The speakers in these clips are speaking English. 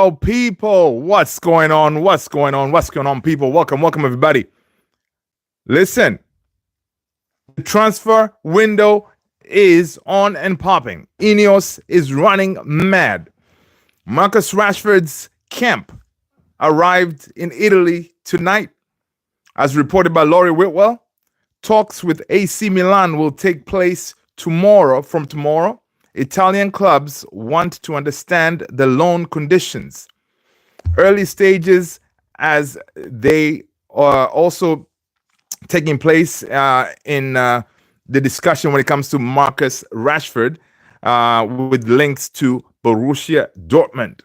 Oh, people, what's going on? What's going on? What's going on, people? Welcome, everybody. Listen, the transfer window is on and popping. Ineos is running mad. Marcus Rashford's camp arrived in Italy tonight. As reported by Laurie Whitwell, talks with AC Milan will take place from tomorrow. Italian clubs want to understand the loan conditions. Early stages as they are also taking place in the discussion when it comes to Marcus Rashford with links to Borussia Dortmund.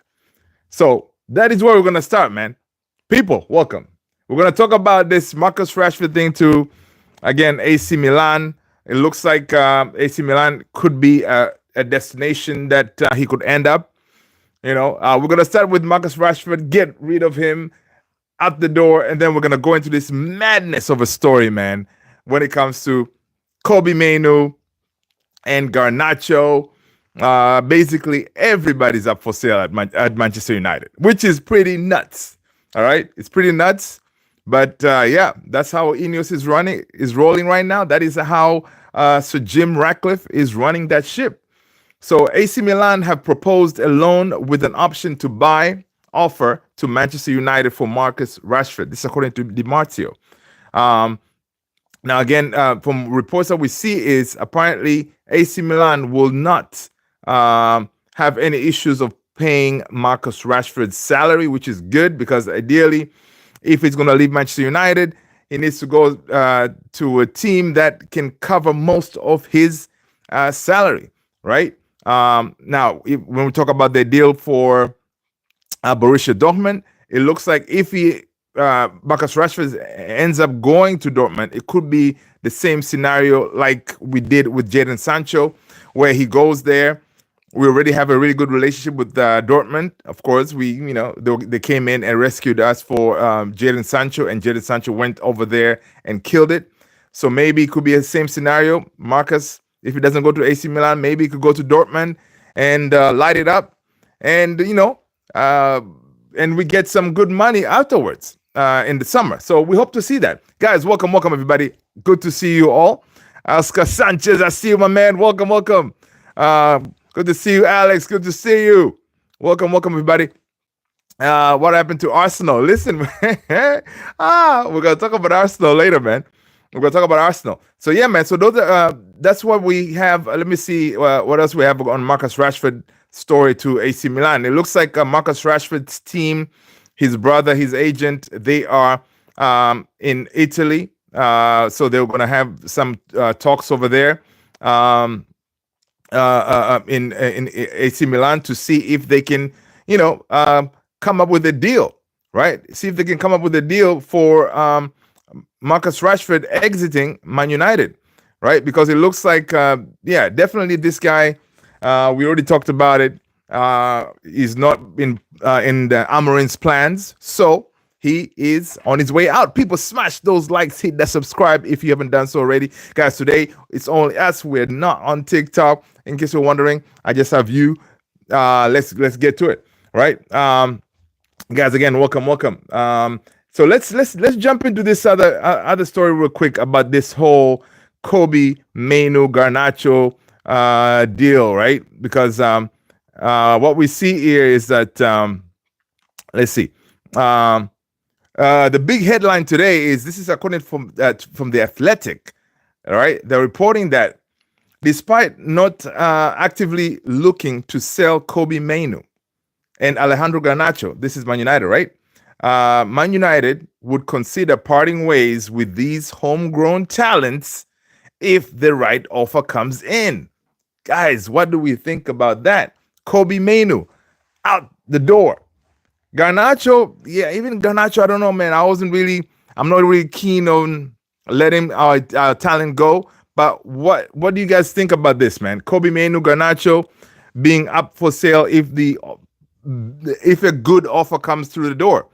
So that is where we're going to start, man. People, welcome. We're going to talk about this Marcus Rashford thing to, again, AC Milan. It looks like AC Milan could be a destination that he could end up. We're going to start with Marcus Rashford, get rid of him out the door, and then we're going to go into this madness of a story, man, when it comes to Kobbie Mainoo and Garnacho. Basically, everybody's up for sale at Manchester United, which is pretty nuts. All right? It's pretty nuts. But yeah, that's how Ineos is rolling right now. That is how Sir Jim Ratcliffe is running that ship. So AC Milan have proposed a loan with an option to buy offer to Manchester United for Marcus Rashford. This is according to Di Marzio. Now, again, from reports that we see is apparently AC Milan will not have any issues of paying Marcus Rashford's salary, which is good because ideally, if he's going to leave Manchester United, he needs to go to a team that can cover most of his salary, right? Now, when we talk about the deal for Borussia Dortmund, it looks like if Marcus Rashford ends up going to Dortmund, it could be the same scenario like we did with Jadon Sancho, where he goes there. We already have a really good relationship with Dortmund. Of course, they came in and rescued us for Jadon Sancho, and Jadon Sancho went over there and killed it. So maybe it could be the same scenario. Marcus, if he doesn't go to AC Milan, maybe he could go to Dortmund and light it up, and and we get some good money afterwards in the summer. So we hope to see that. Guys, welcome, everybody. Good to see you all. Oscar Sanchez, I see you, my man. Welcome. Good to see you, Alex. Good to see you. Welcome, everybody. What happened to Arsenal? Listen, man. We're going to talk about Arsenal later, man. We're going to talk about Arsenal. So, yeah, man. So that's what we have. Let me see what else we have on Marcus Rashford story to AC Milan. It looks like Marcus Rashford's team, his brother, his agent, they are in Italy. So they're going to have some talks over there. In AC Milan to see if they can, come up with a deal, right? See if they can come up with a deal for Marcus Rashford exiting Man United, right? Because it looks like, definitely this guy, we already talked about it, is not in the Amorim's plans. So he is on his way out. People, smash those likes, hit that subscribe if you haven't done so already. Guys, today it's only us. We're not on TikTok. In case you're wondering, I just have you. Let's get to it, right? Guys, again, welcome. So let's jump into this other story real quick about this whole Kobbie Mainoo Garnacho deal, right? Because what we see here is that let's see. The big headline today is, this is according from The Athletic, all right? They're reporting that despite not actively looking to sell Kobbie Mainoo and Alejandro Garnacho, this is Man United, right? Man United would consider parting ways with these homegrown talents if the right offer comes in. Guys, what do we think about that? Kobbie Mainoo, out the door. Garnacho, even Garnacho, I don't know, man. I'm not really keen on letting our talent go. But what do you guys think about this, man? Kobbie Mainoo, Garnacho being up for sale if a good offer comes through the door.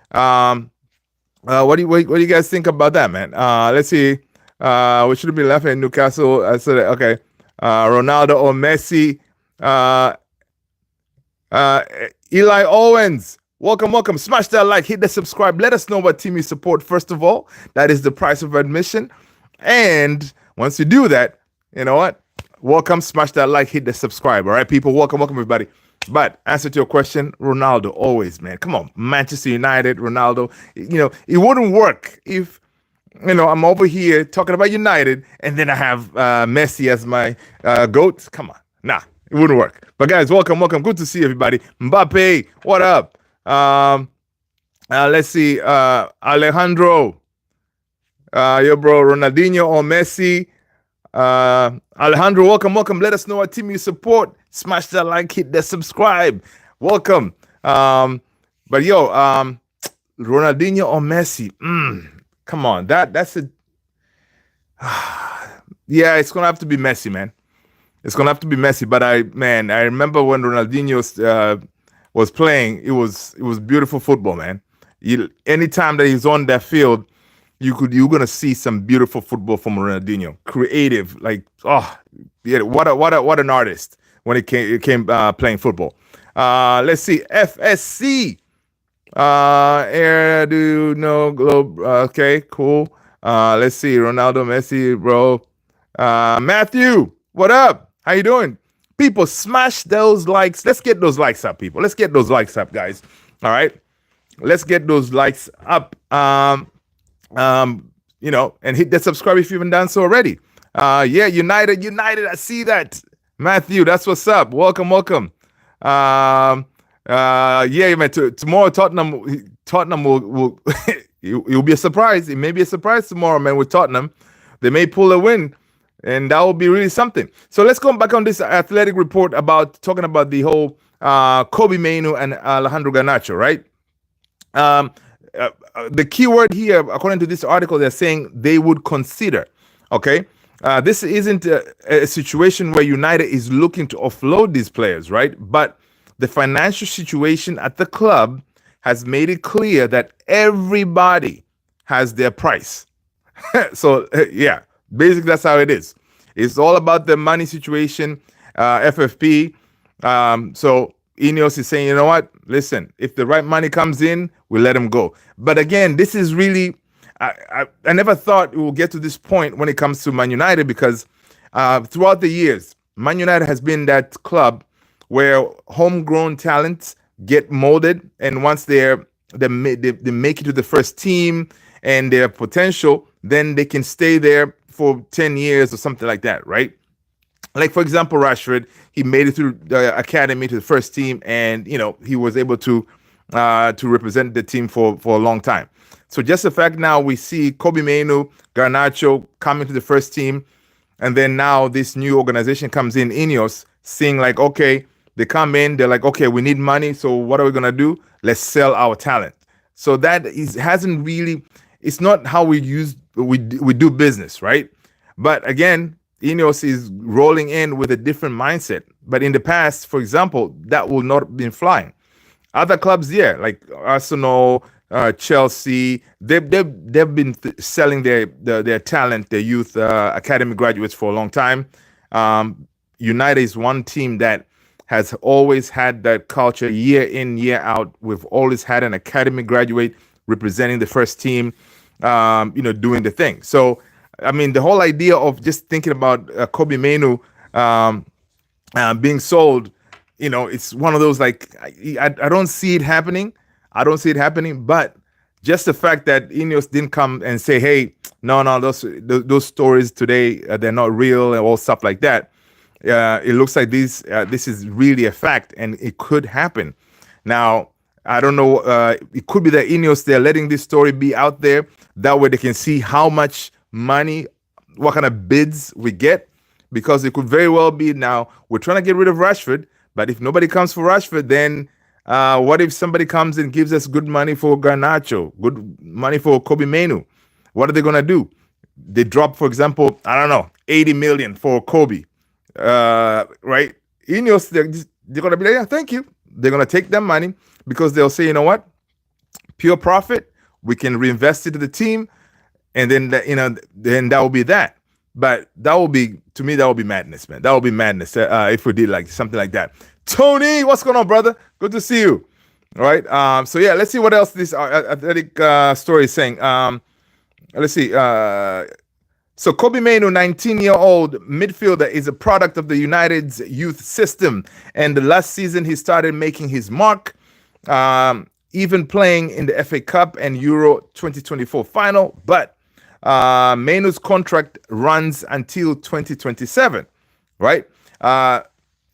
What do you guys think about that, man? Let's see. We should be left in Newcastle. I said, okay. Ronaldo or Messi. Uh, Eli Owens, welcome. Smash that like, hit the subscribe. Let us know what team you support, first of all. That is the price of admission. And once you do that, you know what? Welcome, smash that like, hit the subscribe. All right, people, welcome, everybody. But answer to your question, Ronaldo, always, man. Come on, Manchester United, Ronaldo. You know, it wouldn't work if, you know, I'm over here talking about United and then I have Messi as my GOAT. Come on, nah, it wouldn't work. But guys, welcome. Good to see everybody. Mbappe, what up? Let's see, Alejandro, yo, bro, Ronaldinho or Messi. Alejandro, welcome. Let us know what team you support. Smash that like, hit the subscribe. Welcome. But yo, Ronaldinho or Messi? Come on, that's a yeah, it's gonna have to be Messi, man. It's gonna have to be Messi. But I remember when Ronaldinho was playing, it was beautiful football, man. Anytime that he's on that field, you're gonna see some beautiful football from Ronaldinho. Creative, like yeah, what an artist when it came playing football. Let's see, FSC. Air do no globe. Okay, cool. Let's see, Ronaldo, Messi, bro. Matthew, what up? How you doing? People, smash those likes. Let's get those likes up, people. Let's get those likes up, guys. All right, let's get those likes up. You know, and hit that subscribe if you haven't done so already. Yeah, United. I see that. Matthew, that's what's up. Welcome. Yeah, man. Tomorrow, Tottenham will it'll be a surprise. It may be a surprise tomorrow, man. With Tottenham, they may pull a win, and that will be really something. So let's go back on this athletic report talking about the whole Kobbie Mainoo and Alejandro Garnacho, right? The key word here, according to this article, they're saying they would consider. Okay, this isn't a situation where United is looking to offload these players, right? But the financial situation at the club has made it clear that everybody has their price. So yeah, basically that's how it is. It's all about the money situation, FFP. So Ineos is saying, you know what? Listen, if the right money comes in, we'll let him go. But again, this is really, I never thought it will get to this point when it comes to Man United, because throughout the years, Man United has been that club where homegrown talents get molded, and once they make it to the first team and their potential, then they can stay there for 10 years or something like that, right? Like, for example, Rashford, he made it through the academy to the first team, and you know, he was able to represent the team for a long time. So just the fact now we see Kobbie Mainoo, Garnacho coming to the first team, and then now this new organization comes in, Ineos, seeing like, okay, they come in, they're like, okay, we need money, so what are we gonna do? Let's sell our talent. So that hasn't really, it's not how we do business, right? But again, Ineos is rolling in with a different mindset. But in the past, for example, that will not have been flying. Other clubs, yeah, like Arsenal, Chelsea, they've been selling their talent, their youth academy graduates for a long time. United is one team that has always had that culture year in, year out. We've always had an academy graduate representing the first team, doing the thing. So, I mean, the whole idea of just thinking about Kobbie Mainoo being sold, it's one of those, like, I don't see it happening. But just the fact that Ineos didn't come and say, hey, no, those stories today, they're not real and all stuff like that. It looks like this is really a fact, and it could happen. Now, I don't know. It could be that Ineos, they're letting this story be out there. That way they can see how much money, what kind of bids we get, because it could very well be, now we're trying to get rid of Rashford, but if nobody comes for Rashford, then what if somebody comes and gives us good money for Garnacho, good money for Kobbie Mainoo? What are they going to do? They drop, for example, I don't know, 80 million for Kobbie. Right? Ineos, they're going to be like, yeah, thank you. They're going to take their money because they'll say, you know what? Pure profit, we can reinvest it to the team, and then then that will be that. But that will be, to me, that will be madness, man. That will be madness if we did like something like that. Tony, what's going on, brother? Good to see you. All right. So yeah, let's see what else this athletic story is saying. Let's see. So Kobbie Mainoo, 19-year-old midfielder, is a product of the United's youth system. And the last season, he started making his mark, even playing in the FA Cup and Euro 2024 final. But Mainoo's contract runs until 2027, right?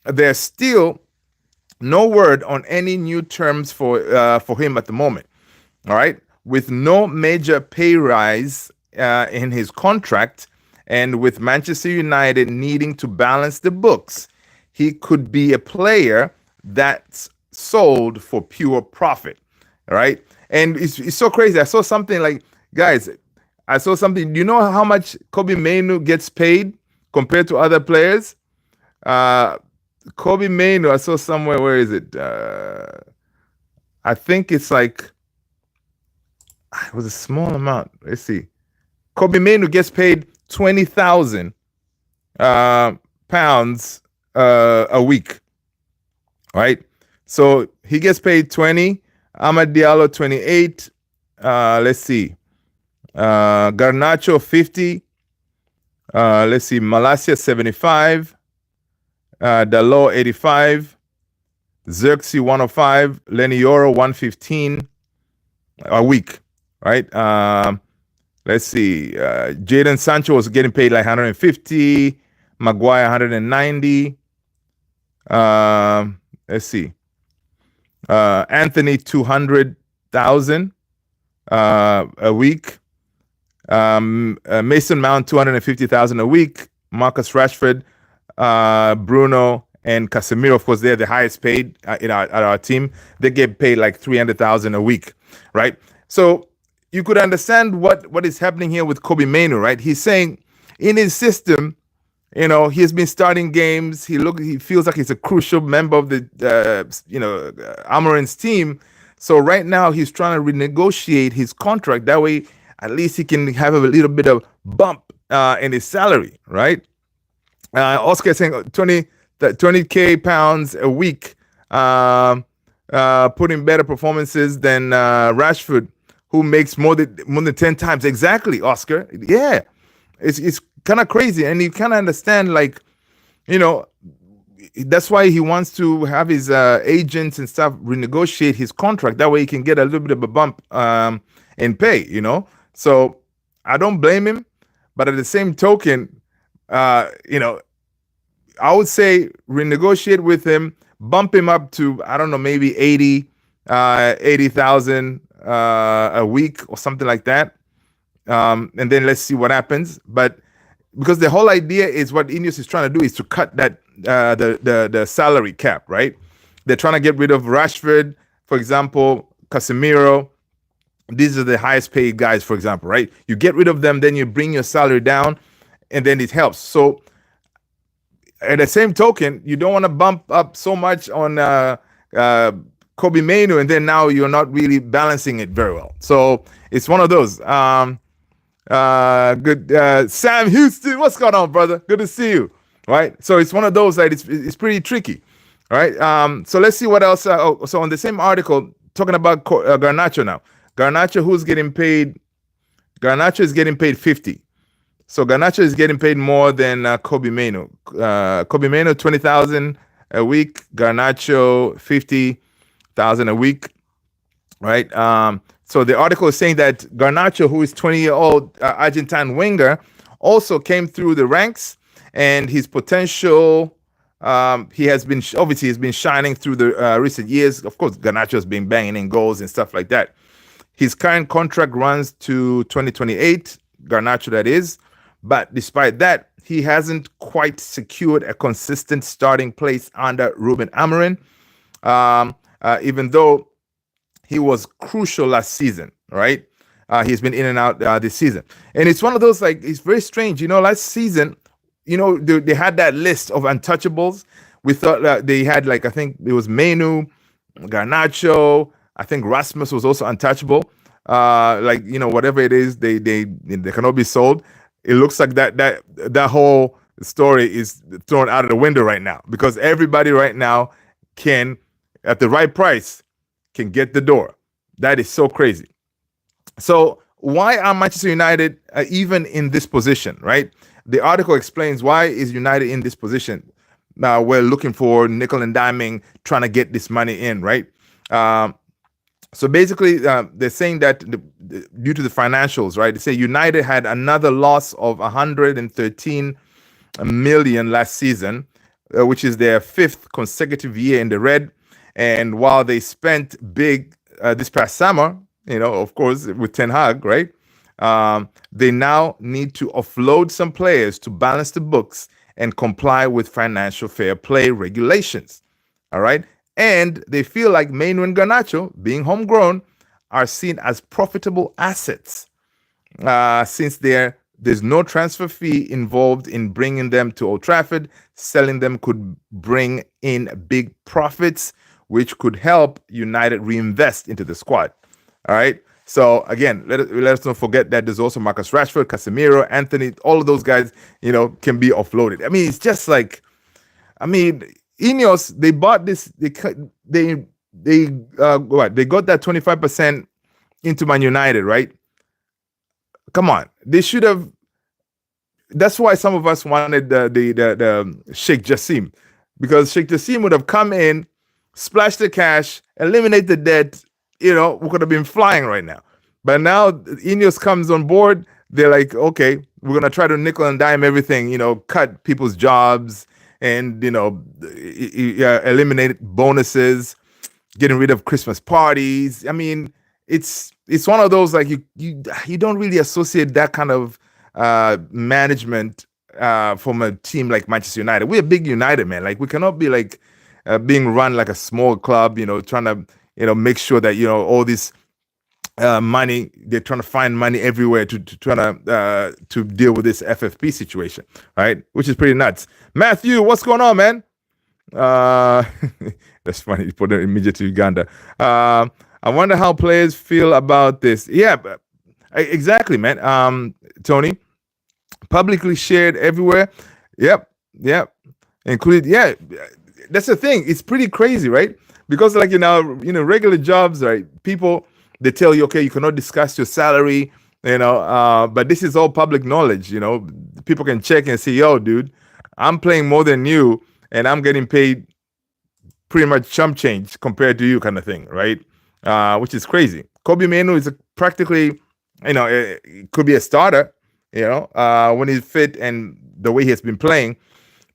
There's still no word on any new terms for him at the moment, all right? With no major pay rise in his contract, and with Manchester United needing to balance the books, he could be a player that's sold for pure profit, right? And it's so crazy. I saw something like, guys, I saw something. Do you know how much Kobbie Mainoo gets paid compared to other players? Kobbie Mainoo, I saw somewhere, where is it? I think it's like, it was a small amount. Let's see. Kobbie Mainoo gets paid 20,000 pounds a week, right? So he gets paid 20. Amad Diallo 28. Let's see. Garnacho 50. Let's see. Malacia 75. Dalot 85. Xerxes 105. Lenny Yoro 115 a week, right? Let's see. Jadon Sancho was getting paid like 150. Maguire 190. Let's see. Anthony 200,000 a week. Mason Mount 250,000 a week. Marcus Rashford, Bruno, and Casemiro, of course, they're the highest paid at our team. They get paid like 300,000 a week, right? So you could understand what is happening here with Kobbie Mainoo, right? He's saying in his system, you know, he's been starting games. He feels like he's a crucial member of the Amorim's team. So right now he's trying to renegotiate his contract. That way, at least he can have a little bit of bump in his salary, right? Oscar saying 20K pounds a week, putting better performances than Rashford, who makes more than 10 times. Exactly, Oscar. Yeah, it's kind of crazy, and you kind of understand, like, you know, that's why he wants to have his agents and stuff renegotiate his contract. That way he can get a little bit of a bump in pay, you know. So I don't blame him, but at the same token, you know, I would say renegotiate with him, bump him up to, I don't know, maybe 80,000 a week or something like that. And then let's see what happens. But because the whole idea is, what Ineos is trying to do is to cut that the salary cap, right? They're trying to get rid of Rashford, for example, Casemiro. These are the highest paid guys, for example, right? You get rid of them, then you bring your salary down, and then it helps. So at the same token, you don't want to bump up so much on Kobbie Mainoo, and then now you're not really balancing it very well. So it's one of those. Good. Sam Houston, what's going on, brother? Good to see you. Right. So it's one of those that it's pretty tricky. All right. So let's see what else. So on the same article, talking about Garnacho now. Garnacho, who's getting paid? Garnacho is getting paid 50. So Garnacho is getting paid more than Kobbie Mainoo. Kobbie Mainoo 20,000 a week. Garnacho 50,000 a week. Right. So the article is saying that Garnacho, who is 20-year-old Argentine winger, also came through the ranks, and his potential, he has been shining through the recent years. Of course, Garnacho has been banging in goals and stuff like that. His current contract runs to 2028, Garnacho that is, but despite that, he hasn't quite secured a consistent starting place under Ruben Amorim, even though he was crucial last season, right? He's been in and out this season. And it's one of those, like, it's very strange. You know, last season, you know, they had that list of untouchables. We thought they had, like, I think it was Mainoo, Garnacho. I think Rasmus was also untouchable. Like, you know, whatever it is, they cannot be sold. It looks like that whole story is thrown out of the window right now, because everybody right now can, at the right price, can get the door. That is so crazy. So why are Manchester United even in this position, right? The article explains why is United in this position. Now we're looking for nickel and diming, trying to get this money in, right? So basically, they're saying that due to the financials, right? They say United had another loss of 113 million last season, which is their 5th consecutive year in the red. And while they spent big this past summer, of course, with Ten Hag, right? They now need to offload some players to balance the books and comply with financial fair play regulations. All right. And they feel like Mainoo and Garnacho, being homegrown, are seen as profitable assets since there's no transfer fee involved in bringing them to Old Trafford. Selling them could bring in big profits, which could help United reinvest into the squad. All right. So again, let us not forget that there's also Marcus Rashford, Casemiro, Anthony. All of those guys, can be offloaded. I mean, it's just like, Ineos, they bought this. They got that 25% into Man United, right? Come on, they should have. That's why some of us wanted the Sheikh Jassim, because Sheikh Jassim would have come in, splashed the cash, eliminate the debt. We could have been flying right now. But now Ineos comes on board. They're like, okay, we're gonna try to nickel and dime everything. Cut people's jobs. And eliminate bonuses, getting rid of Christmas parties. I mean, it's one of those like you don't really associate that kind of management from a team like Manchester United. We're a big United, man. Like we cannot be like being run like a small club. Trying to make sure that all this money, they're trying to find money everywhere to deal with this FFP situation, right? Which is pretty nuts. Matthew, what's going on, man? That's funny. You put it immediately to Uganda. I wonder how players feel about this. Yeah, exactly, man. Tony, publicly shared everywhere. Yep. Included. Yeah, that's the thing. It's pretty crazy, right? Because like regular jobs, right? People, they tell you, okay, you cannot discuss your salary, but this is all public knowledge. People can check and say, yo, dude, I'm playing more than you and I'm getting paid pretty much chump change compared to you, kind of thing, right? Which is crazy. Kobbie Mainoo is practically, it could be a starter, when he's fit and the way he has been playing.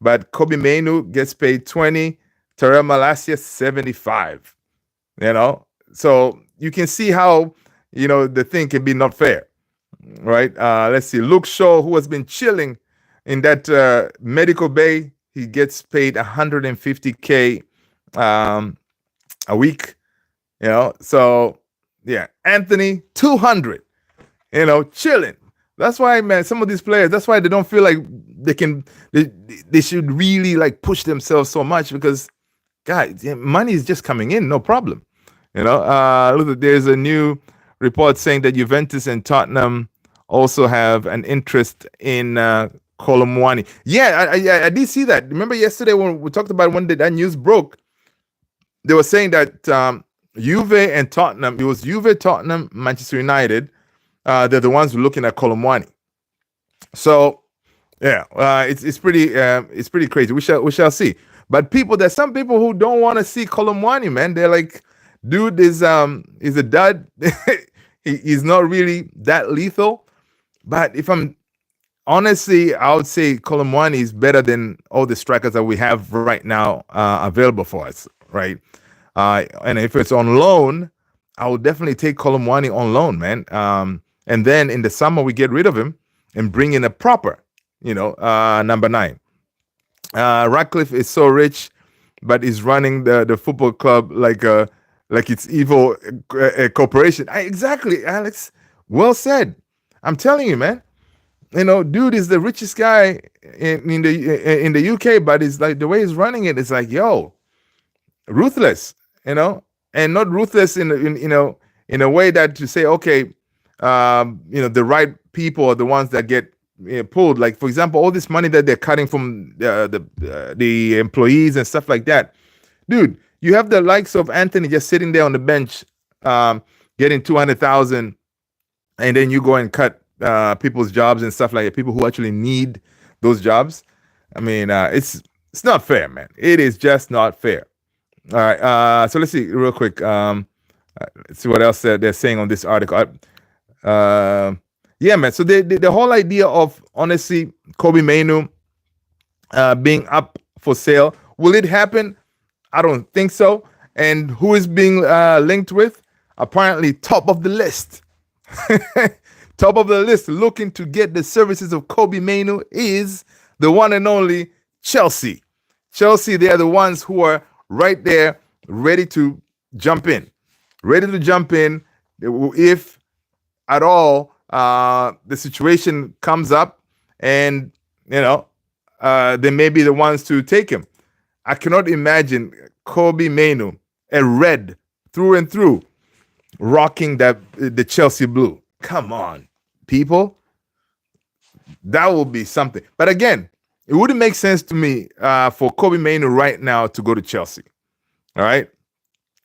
But Kobbie Mainoo gets paid 20, Terrell Malacia 75, So you can see how, the thing can be not fair, right? Let's see. Luke Shaw, who has been chilling in that medical bay, he gets paid 150K a week, So, yeah. Anthony, 200, chilling. That's why, man, some of these players, that's why they don't feel like they should really like push themselves so much because, guys, money is just coming in, no problem. There's a new report saying that Juventus and Tottenham also have an interest in Kolomwani. Yeah, I did see that. Remember yesterday when we talked about when that news broke, they were saying that Juve and Tottenham, it was Juve, Tottenham, Manchester United, they're the ones who are looking at Kolomwani. So yeah, it's pretty crazy. We shall see. But there's some people who don't want to see Kolomwani, man. They're like, dude is a dud. He's not really that lethal. But if I'm honestly, I would say Kolomwani is better than all the strikers that we have right now available for us, right? And if it's on loan, I would definitely take Kolomwani on loan, man. And then in the summer we get rid of him and bring in a proper, number 9. Ratcliffe is so rich, but he's running the football club like it's evil corporation. Exactly, Alex. Well said. I'm telling you, man. Dude is the richest guy in the UK, but it's like the way he's running it. It's like, yo, ruthless, and not ruthless in a way that to say, okay, the right people are the ones that get pulled. Like, for example, all this money that they're cutting from the employees and stuff like that. Dude, you have the likes of Anthony just sitting there on the bench, getting 200,000, and then you go and cut people's jobs and stuff like that. People who actually need those jobs. I mean, it's not fair, man. It is just not fair. All right. So let's see real quick. Let's see what else they're saying on this article. Yeah, man. So the whole idea of, honestly, Kobbie Mainoo being up for sale, will it happen? I don't think so. And who is being linked with? Apparently, top of the list. Top of the list, looking to get the services of Kobbie Mainoo is the one and only Chelsea. Chelsea, they are the ones who are right there, ready to jump in. Ready to jump in if at all the situation comes up, and they may be the ones to take him. I cannot imagine Kobbie Mainoo, a red through and through, rocking the Chelsea blue. Come on, people. That will be something. But again, it wouldn't make sense to me for Kobbie Mainoo right now to go to Chelsea. All right?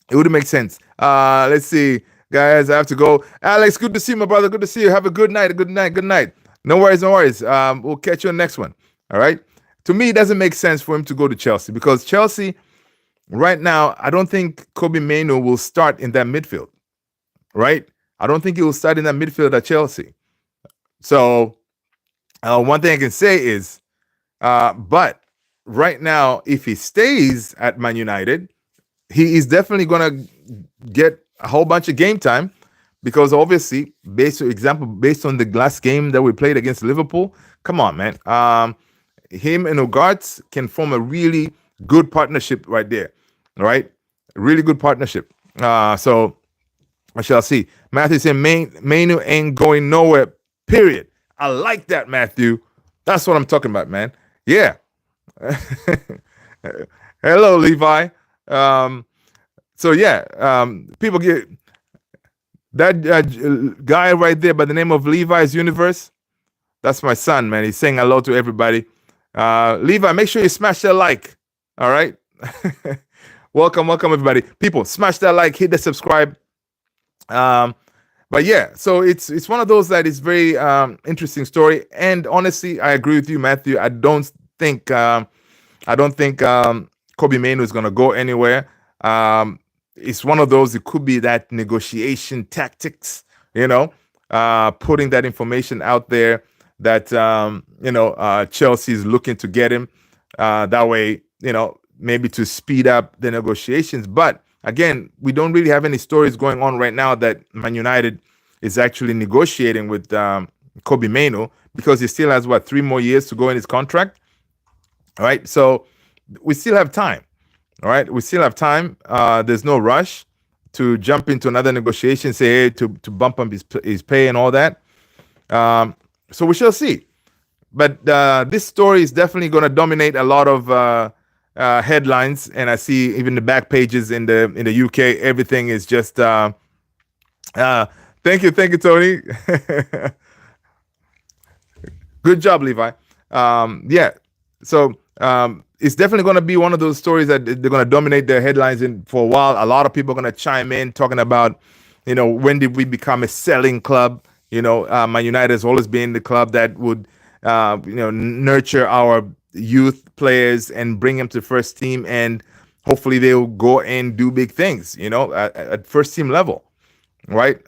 It wouldn't make sense. Let's see. Guys, I have to go. Alex, good to see you, my brother. Good to see you. Have a good night. Good night. No worries. We'll catch you on the next one. All right? To me, it doesn't make sense for him to go to Chelsea, because Chelsea, right now, I don't think Kobbie Mainoo will start in that midfield. Right? I don't think he will start in that midfield at Chelsea. So, one thing I can say is, but right now, if he stays at Man United, he is definitely going to get a whole bunch of game time, because obviously, based on the last game that we played against Liverpool, come on, man. Him and Ogarts can form a really good partnership right there. All right? Really good partnership. So, I shall see. Matthew said, Mainoo ain't going nowhere, period. I like that, Matthew. That's what I'm talking about, man. Yeah. Hello, Levi. So yeah, people get that guy right there by the name of Levi's Universe. That's my son, man. He's saying hello to everybody. Levi, make sure you smash that like. All right. welcome, everybody. People, smash that like, hit the subscribe. But yeah, so it's one of those that is very interesting story. And honestly, I agree with you, Matthew. I don't think Kobbie Mainoo is gonna go anywhere. It's one of those. It could be that negotiation tactics, putting that information out there that Chelsea is looking to get him. That way, maybe to speed up the negotiations. But again, we don't really have any stories going on right now that Man United is actually negotiating with Kobbie Mainoo, because he still has 3 more years to go in his contract. All right, so we still have time. All right, we still have time. There's no rush to jump into another negotiation, say, hey, to bump up his pay and all that. So we shall see. But this story is definitely going to dominate a lot of headlines, and I see even the back pages in the UK. Everything is just thank you, Tony. Good job, Levi. Yeah, so it's definitely going to be one of those stories that they're going to dominate the headlines for a while. A lot of people are going to chime in talking about, when did we become a selling club? Man United has always been the club that would nurture our youth players and bring them to first team, and hopefully they'll go and do big things, at first team level, right?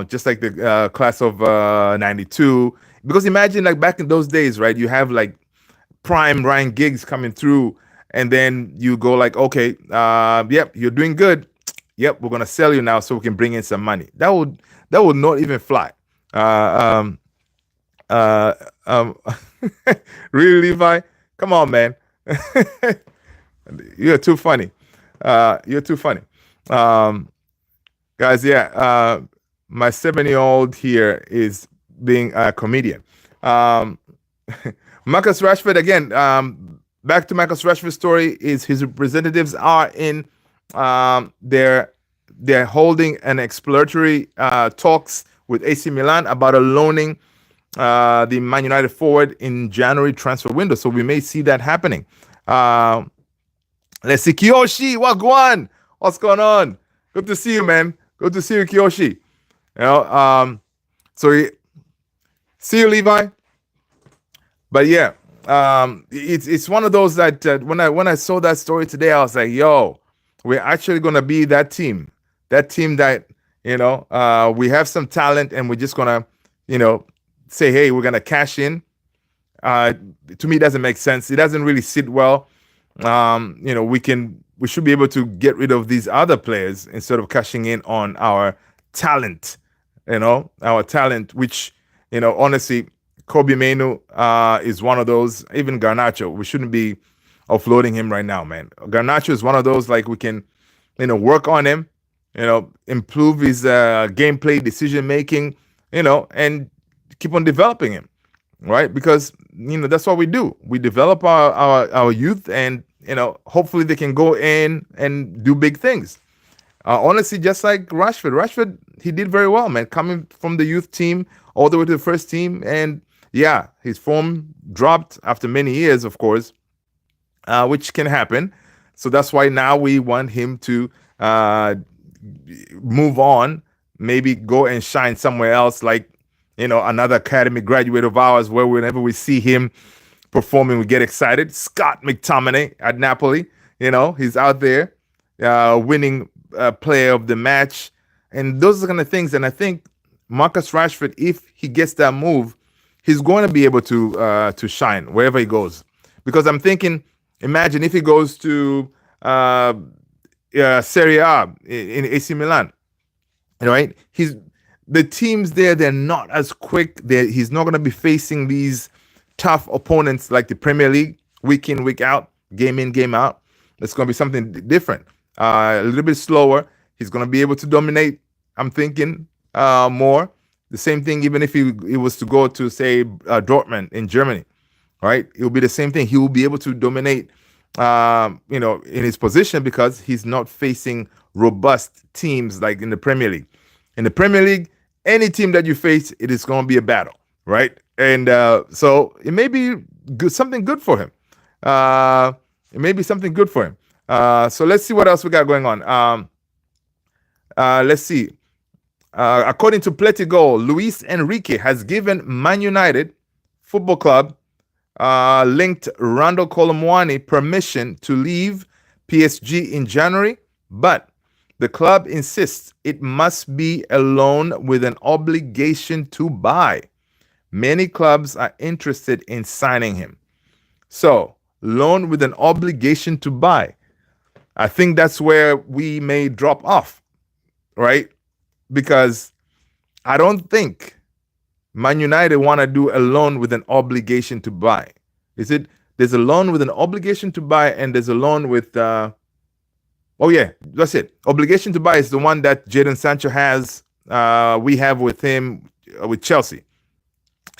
Just like the class of 92. Because imagine, like, back in those days, right? You have like prime Ryan Giggs coming through, and then you go like, okay, yep, you're doing good. Yep, we're gonna sell you now so we can bring in some money. That would not even fly. Really, Levi? Come on, man. You're too funny. You're too funny. Guys, yeah. My 7-year-old here is being a comedian. Marcus Rashford, again, back to Marcus Rashford's story, is his representatives are in they're holding an exploratory talks with AC Milan about loaning the Man United forward in January transfer window. So we may see that happening. Let's see. Kiyoshi, Wagwan. What's going on? Good to see you, man. Good to see you, Kiyoshi. See you, Levi. But yeah, it's one of those that when I saw that story today, I was like, yo, we're actually gonna be that team that we have some talent and we're just gonna say, hey, we're gonna cash in. To me, it doesn't make sense. It doesn't really sit well. We should be able to get rid of these other players instead of cashing in on our talent. Which honestly, Kobbie Mainoo is one of those. Even Garnacho, we shouldn't be offloading him right now, man. Garnacho is one of those, like, we can work on him, improve his gameplay, decision making, and keep on developing him, right? Because that's what we do. We develop our youth, and hopefully they can go in and do big things. Honestly, just like Rashford, he did very well, man, coming from the youth team all the way to the first team. And yeah, his form dropped after many years, of course, which can happen. So that's why now we want him to move on, maybe go and shine somewhere else, like another academy graduate of ours, where whenever we see him performing, we get excited. Scott McTominay at Napoli, he's out there winning player of the match, and those are the kind of things. And I think Marcus Rashford, if he gets that move, he's going to be able to shine wherever he goes. Because I'm thinking, imagine if he goes to Serie A in AC Milan, right? The teams there, they're not as quick. He's not going to be facing these tough opponents like the Premier League, week in, week out, game in, game out. It's going to be something different, a little bit slower. He's going to be able to dominate, I'm thinking, more. The same thing, even if he was to go to, say, Dortmund in Germany, right? It will be the same thing. He will be able to dominate, in his position, because he's not facing robust teams like in the Premier League. In the Premier League, any team that you face, it is going to be a battle, right? And so it may be something good for him. It may be something good for him. So let's see what else we got going on. Let's see. According to Pletigo, Luis Enrique has given Man United Football Club linked Randall Colomwani permission to leave PSG in January, but the club insists it must be a loan with an obligation to buy. Many clubs are interested in signing him. So, loan with an obligation to buy. I think that's where we may drop off, right? Because I don't think Man United want to do a loan with an obligation to buy. There's a loan with an obligation to buy, and there's a loan with that's it. Obligation to buy is the one that Jadon Sancho has. We have with him with Chelsea.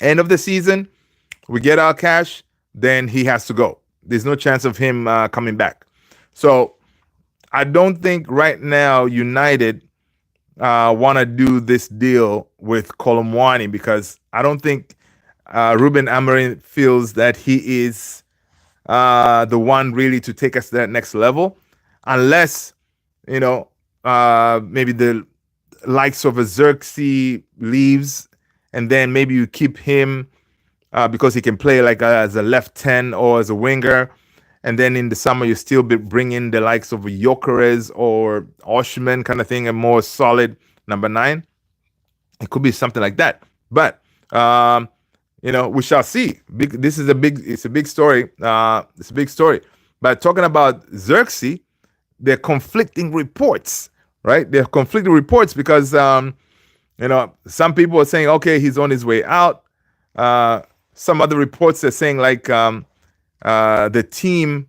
End of the season, we get our cash, then he has to go. There's no chance of him coming back. So I don't think right now United want to do this deal with Colomwani, because I don't think Ruben Amorim feels that he is the one really to take us to that next level, unless maybe the likes of a Xerxes leaves, and then maybe you keep him because he can play like as a left 10 or as a winger, and then in the summer you still bring in the likes of Gyökeres or Osimhen kind of thing, a more solid number 9. It could be something like that, but we shall see. It's a big story. It's a big story. But talking about Xerxes, they're conflicting reports, right? They're conflicting reports because some people are saying, okay, he's on his way out. Some other reports are saying like the team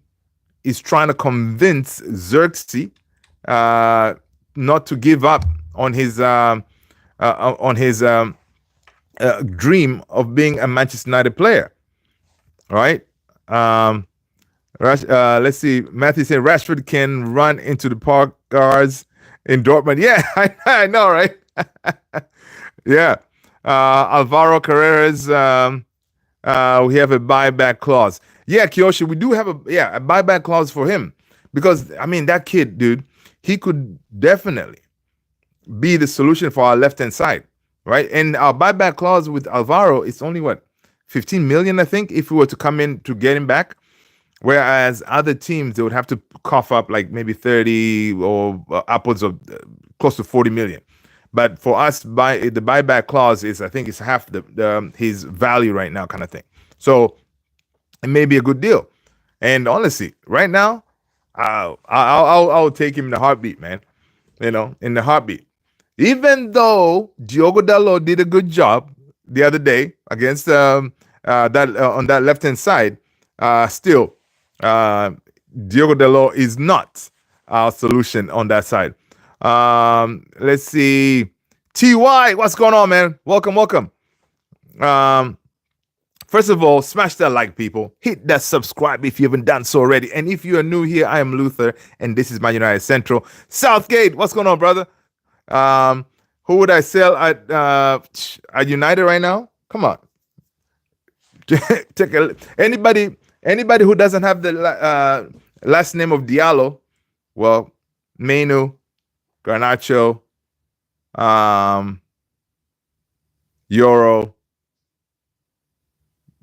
is trying to convince Xerxes not to give up on his dream of being a Manchester United player. All right. Let's see. Matthew said Rashford can run into the park cars in Dortmund. Yeah, I know, right? Yeah. Alvaro Carreras, we have a buyback clause. Yeah, Kiyoshi, we do have a buyback clause for him, because I mean, that kid, dude, he could definitely be the solution for our left-hand side, right? And our buyback clause with Alvaro is only what, 15 million, I think, if we were to come in to get him back. Whereas other teams, they would have to cough up like maybe 30 or upwards of close to 40 million. But for us, the buyback clause is, I think, it's half his value right now, kind of thing. So it may be a good deal. And honestly, right now, I'll take him in a heartbeat, man. In the heartbeat. Even though Diogo Dalot did a good job the other day against on that left-hand side, still, Diogo Dalot is not our solution on that side. Let's see. TY, what's going on, man? Welcome. First of all, smash that like, people. Hit that subscribe if you haven't done so already. And if you are new here, I am Luther, and this is Man United Central. Southgate, what's going on, brother? Who would I sell at United right now? Come on. Take anybody who doesn't have the last name of Diallo. Well, Mainoo, Garnacho, Euro.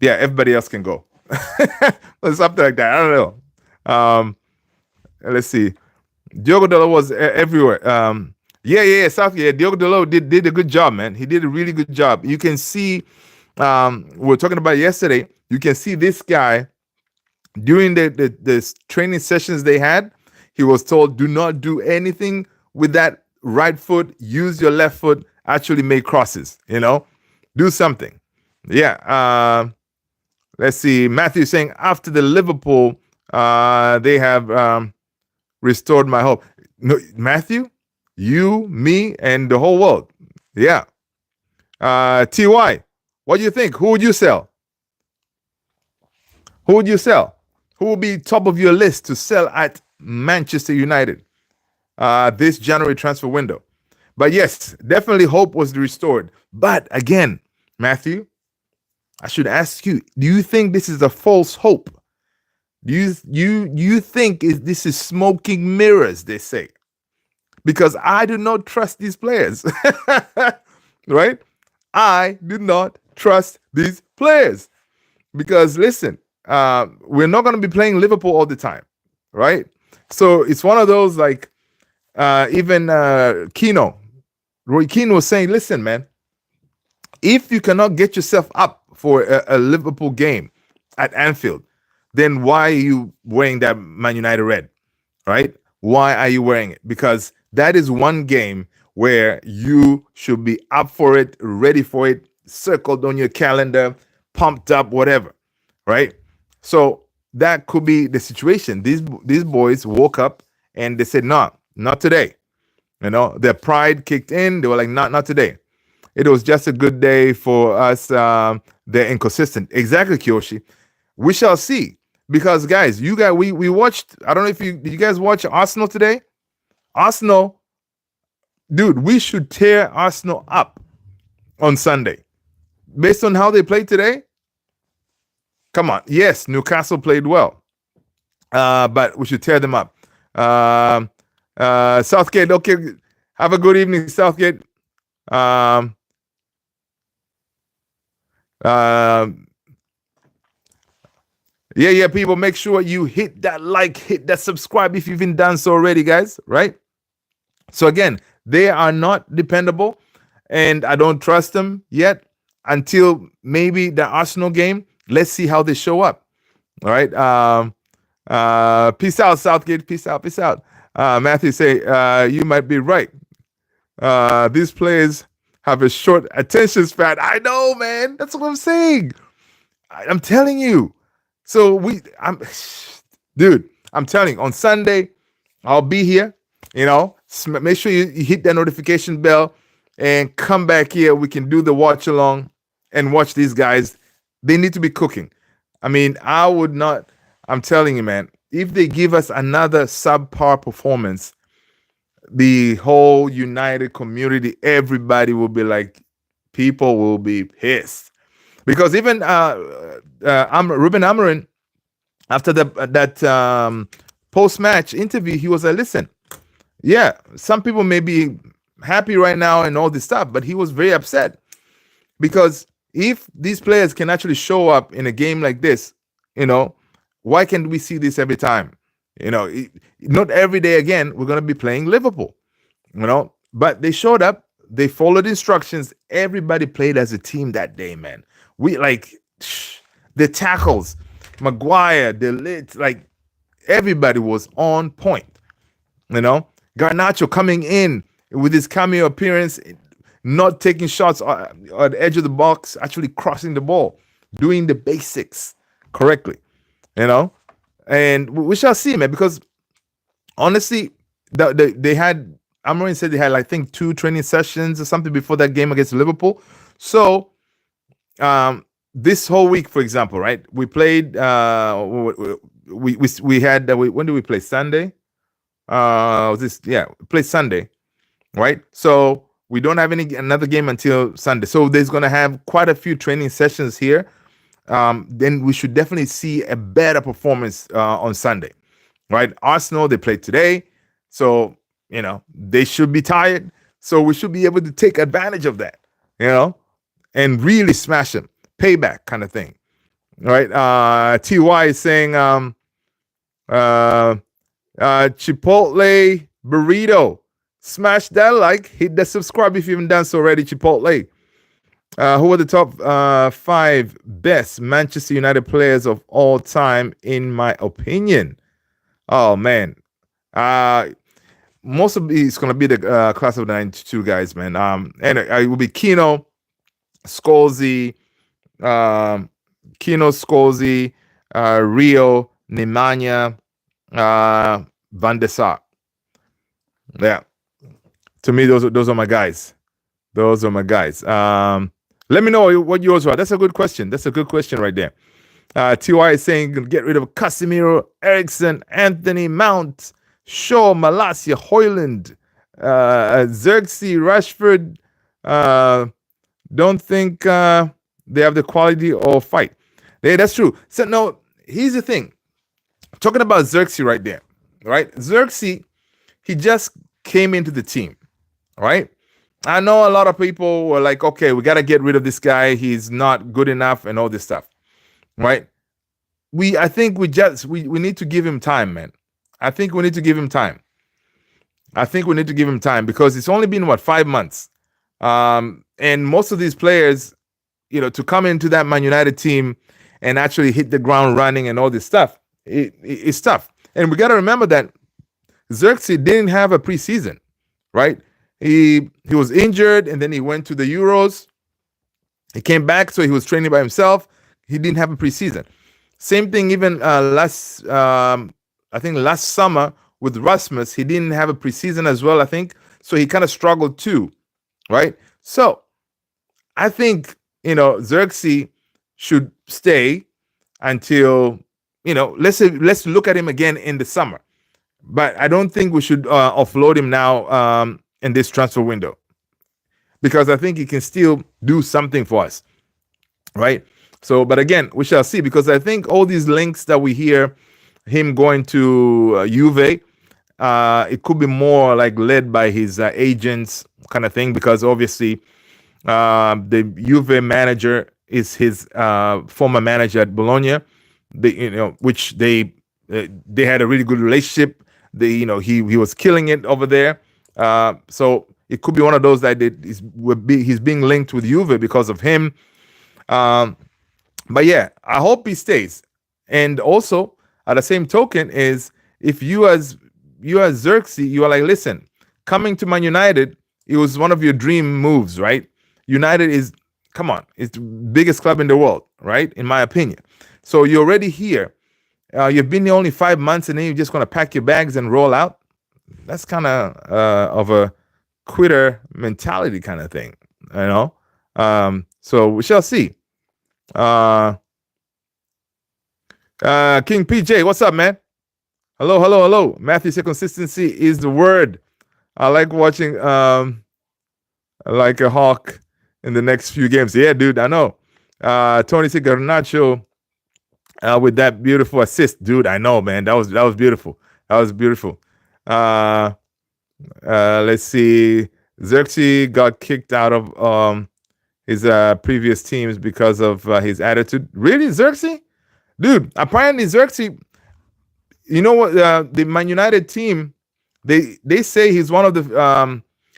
Yeah, everybody else can go. Something like that. I don't know. Let's see. Diogo Dalot was everywhere. Southgate. Diogo Dalot did a good job, man. He did a really good job. You can see, we were talking about yesterday, you can see this guy during the training sessions they had. He was told, do not do anything with that right foot. Use your left foot. Actually make crosses, do something. Yeah. Let's see. Matthew saying, after the Liverpool, they have restored my hope. No, Matthew, you, me, and the whole world. Yeah. TY, what do you think? Who would you sell? Who would you sell? Who will be top of your list to sell at Manchester United this January transfer window? But yes, definitely hope was restored. But again, Matthew, I should ask you, do you think this is a false hope? Do you think this is smoking mirrors, they say? Because I do not trust these players. Right? I do not trust these players. Because listen, we're not going to be playing Liverpool all the time, right? So it's one of those, like, even Roy Keane was saying, listen, man, if you cannot get yourself up for a Liverpool game at Anfield, then why are you wearing that Man United red, right? Why are you wearing it? Because that is one game where you should be up for it, ready for it, circled on your calendar, pumped up, whatever, right? So that could be the situation. These boys woke up and they said, no, not today. Their pride kicked in. They were like, not today. It was just a good day for us. They're inconsistent. Exactly, Kyoshi. We shall see. Because guys, we watched. I don't know if did you guys watch Arsenal today? Arsenal, dude, we should tear Arsenal up on Sunday. Based on how they played today. Come on. Yes, Newcastle played well. But we should tear them up. Southgate, okay. Have a good evening, Southgate. Yeah, people, make sure you hit that like, hit that subscribe if you've been done so already, guys, right? So again, they are not dependable, and I don't trust them yet until maybe the Arsenal game. Let's see how they show up. All right. Peace out, Southgate. Peace out. Matthew say, you might be right. These players have a short attention span. I know, man. That's what I'm saying. I'm telling you. So dude, I'm telling you, on Sunday, I'll be here. Make sure you hit that notification bell and come back here. We can do the watch along and watch these guys. They need to be cooking. I mean, I would not. I'm telling you, man, if they give us another subpar performance, the whole United community, everybody will be like, people will be pissed. Because even Ruben Amorim, after that post-match interview, he was like, listen, yeah, some people may be happy right now and all this stuff, but he was very upset because if these players can actually show up in a game like this, why can't we see this every time? Not every day again, we're going to be playing Liverpool, but they showed up, they followed instructions. Everybody played as a team that day, man. We the tackles, Maguire, the lids, like everybody was on point. Garnacho coming in with his cameo appearance, not taking shots at the edge of the box, actually crossing the ball, doing the basics correctly, and we shall see, man, because honestly, they had, Amorim said they had, I think, 2 training sessions or something before that game against Liverpool. So this whole week, for example, right, we played, we had, when did we play? Sunday? Play Sunday, right? So we don't have another game until Sunday. So there's going to have quite a few training sessions here. Then we should definitely see a better performance on Sunday, right? Arsenal, they played today. So, they should be tired. So we should be able to take advantage of that, and really smash them. Payback kind of thing, right? TY is saying Chipotle burrito. Smash that like, hit the subscribe if you haven't done so already, Chipotle. Who are the top 5 best Manchester United players of all time, in my opinion? Oh, man. Most of it's going to be the class of 92 guys, man. And it will be Kino, Scholzi, Rio, Nemanja, Van der Sar. Yeah. To me, those are my guys. Those are my guys. Let me know what yours are. That's a good question. That's a good question right there. TY is saying get rid of Casemiro, Eriksen, Anthony, Mount, Shaw, Malacia, Højlund, Xerxes, Rashford. Don't think they have the quality or fight. Yeah, that's true. So no, here's the thing. Talking about Xerxes right there, right? Xerxes, he just came into the team, right? I know a lot of people were like, okay, we got to get rid of this guy. He's not good enough and all this stuff, right? I think we need to give him time, man. I think we need to give him time. Because it's only been, 5 months? And most of these players, to come into that Man United team and actually hit the ground running and all this stuff, it's tough. And we got to remember that Xerxes didn't have a preseason, right? He was injured, and then he went to the Euros. He came back, so he was training by himself. He didn't have a preseason. Same thing even last summer with Rasmus. He didn't have a preseason as well, I think. So he kind of struggled too, right? So I think, Xerxes should stay until, let's look at him again in the summer. But I don't think we should offload him now in this transfer window, because I think he can still do something for us, right? So, but again, we shall see, because I think all these links that we hear, him going to Juve, it could be more like led by his agents kind of thing, because obviously the Juve manager is his former manager at Bologna, which they had a really good relationship. He was killing it over there. So it could be one of those that he's being linked with Juve because of him. But yeah, I hope he stays. And also, at the same token, is if you as Xerxes, you are like, listen, coming to Man United, it was one of your dream moves, right? United is, come on, it's the biggest club in the world, right? In my opinion. So you're already here. You've been here only 5 months, and then you're just going to pack your bags and roll out. That's kind of a quitter mentality kind of thing, So we shall see. King PJ, what's up, man? Hello. Matthew said consistency is the word. I like watching like a hawk in the next few games. Yeah, dude, I know. Tony said Garnacho with that beautiful assist, dude. I know, man. That was beautiful. Let's see. Xerxes got kicked out of his previous teams because of his attitude. Really, Xerxes? Dude, apparently Xerxes, you know what? The Man United team, they say he's one of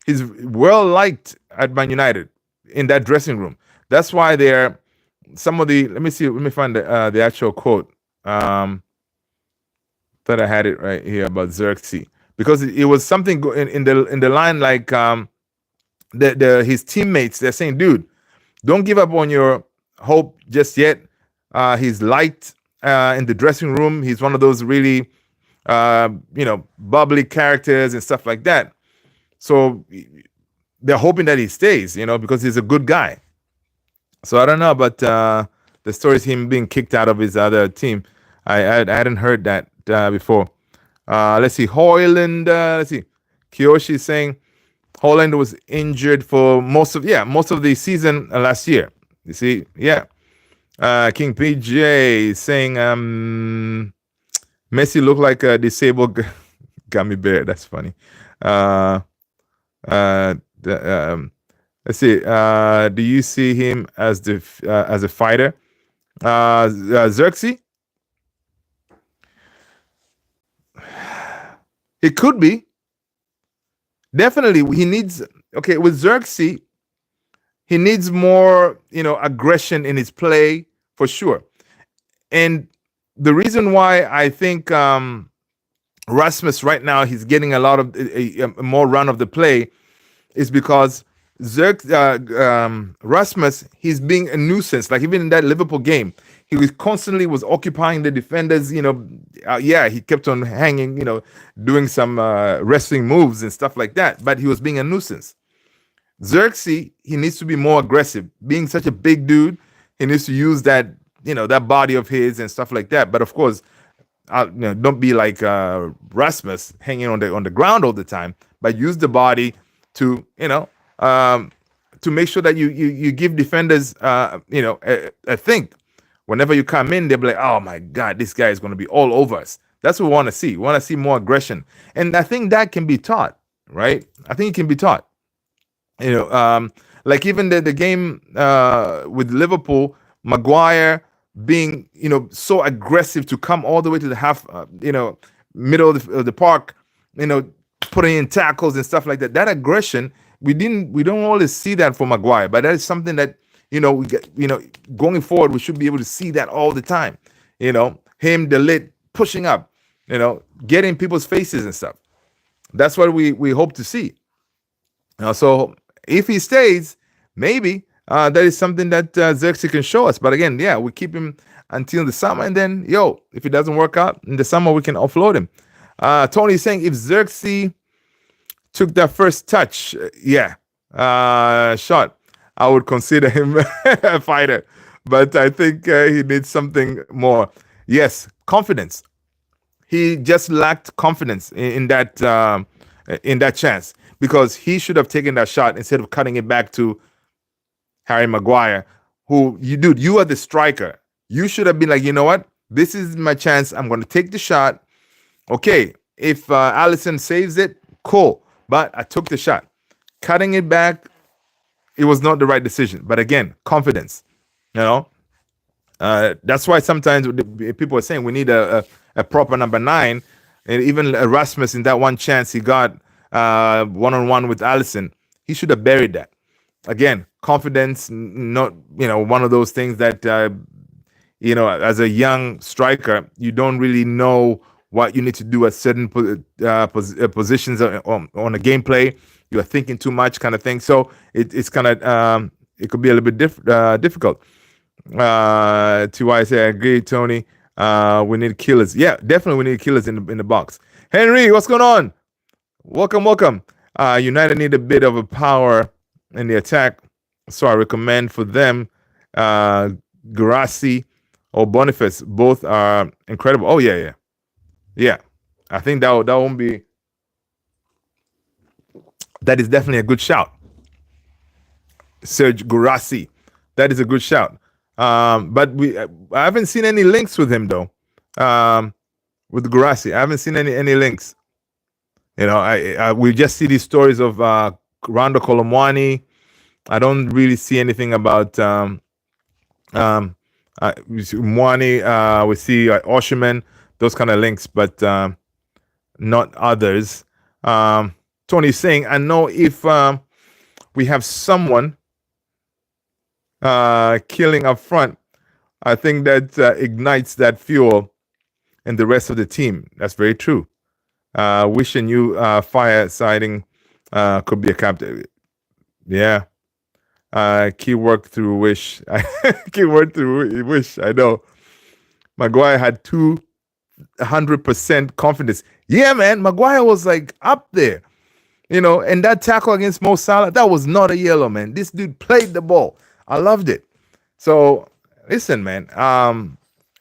he's well liked at Man United in that dressing room. That's why they're some of the. Let me see. Let me find the actual quote. Thought I had it right here about Xerxes because it was something in the line like his teammates. They're saying, dude, don't give up on your hope just yet. He's liked in the dressing room. He's one of those really, bubbly characters and stuff like that. So they're hoping that he stays, because he's a good guy. So I don't know, but the story is him being kicked out of his other team. I hadn't heard that before. Let's see. Højlund. Let's see. Kiyoshi is saying Højlund was injured for most of the season last year. You see, yeah. King PJ saying Messi looked like a disabled gummy bear. That's funny. Let's see. Do you see him as a fighter? Xerxes? It could be. Definitely, he needs. Okay, with Xerxes, he needs more, aggression in his play for sure. And the reason why I think Rasmus right now he's getting a lot of more run of the play is because Rasmus, he's being a nuisance. Like even in that Liverpool game, he was constantly occupying the defenders. He kept on hanging, doing some wrestling moves and stuff like that. But he was being a nuisance. Xerxes, he needs to be more aggressive. Being such a big dude, he needs to use that, that body of his and stuff like that. But of course, don't be like Rasmus hanging on the ground all the time. But use the body to, to make sure that you give defenders, a think. Whenever you come in, they'll be like, "Oh my God, this guy is going to be all over us." That's what we want to see. We want to see more aggression, and I think that can be taught, right? I think it can be taught. Like even the game with Liverpool, Maguire being so aggressive to come all the way to the half, middle of the park, putting in tackles and stuff like that. That aggression we don't always see that for Maguire, but that is something that we get, going forward we should be able to see that all the time. Him, the lid pushing up, getting people's faces and stuff. That's what we hope to see. So if he stays, maybe that is something that Xerxes can show us. But again, we keep him until the summer, and then if it doesn't work out in the summer, we can offload him. Tony is saying if Xerxes took that first touch, shot, I would consider him a fighter. But I think he needs something more. Yes, confidence. He just lacked confidence in that chance, because he should have taken that shot instead of cutting it back to Harry Maguire, who you are the striker. You should have been like, you know what? This is my chance. I'm going to take the shot. Okay, if Alisson saves it, cool. But I took the shot. Cutting it back, it was not the right decision. But again, confidence. That's why sometimes people are saying we need a proper number 9. And even Erasmus, in that one chance he got one-on-one with Alisson, he should have buried that. Again, confidence, not one of those things that as a young striker, you don't really know what you need to do at certain positions on a gameplay. You are thinking too much, kind of thing. So it's kind of it could be a little bit difficult. To why I say I agree, Tony. We need killers. Yeah, definitely we need killers in the box. Henry, what's going on? Welcome. United need a bit of a power in the attack, so I recommend for them Guirassy or Boniface. Both are incredible. Oh yeah. I think that won't be. That is definitely a good shout, Serge Guirassy. That is a good shout. But I haven't seen any links with him though. With Guirassy, I haven't seen any links. You know, I we just see these stories of Rondo Colomwani. I don't really see anything about we see Mwani. We see Osherman, those kind of links, but not others. Tony's saying, I know if we have someone killing up front, I think that ignites that fuel in the rest of the team. That's very true. Wishing you fire sighting could be a captain. Yeah. Key work through wish. Key word through wish. I know. Maguire had 200% confidence. Yeah, man. Maguire was like up there. You know, and that tackle against Mo Salah, that was not a yellow, man. This dude played the ball. I loved it. So listen, man.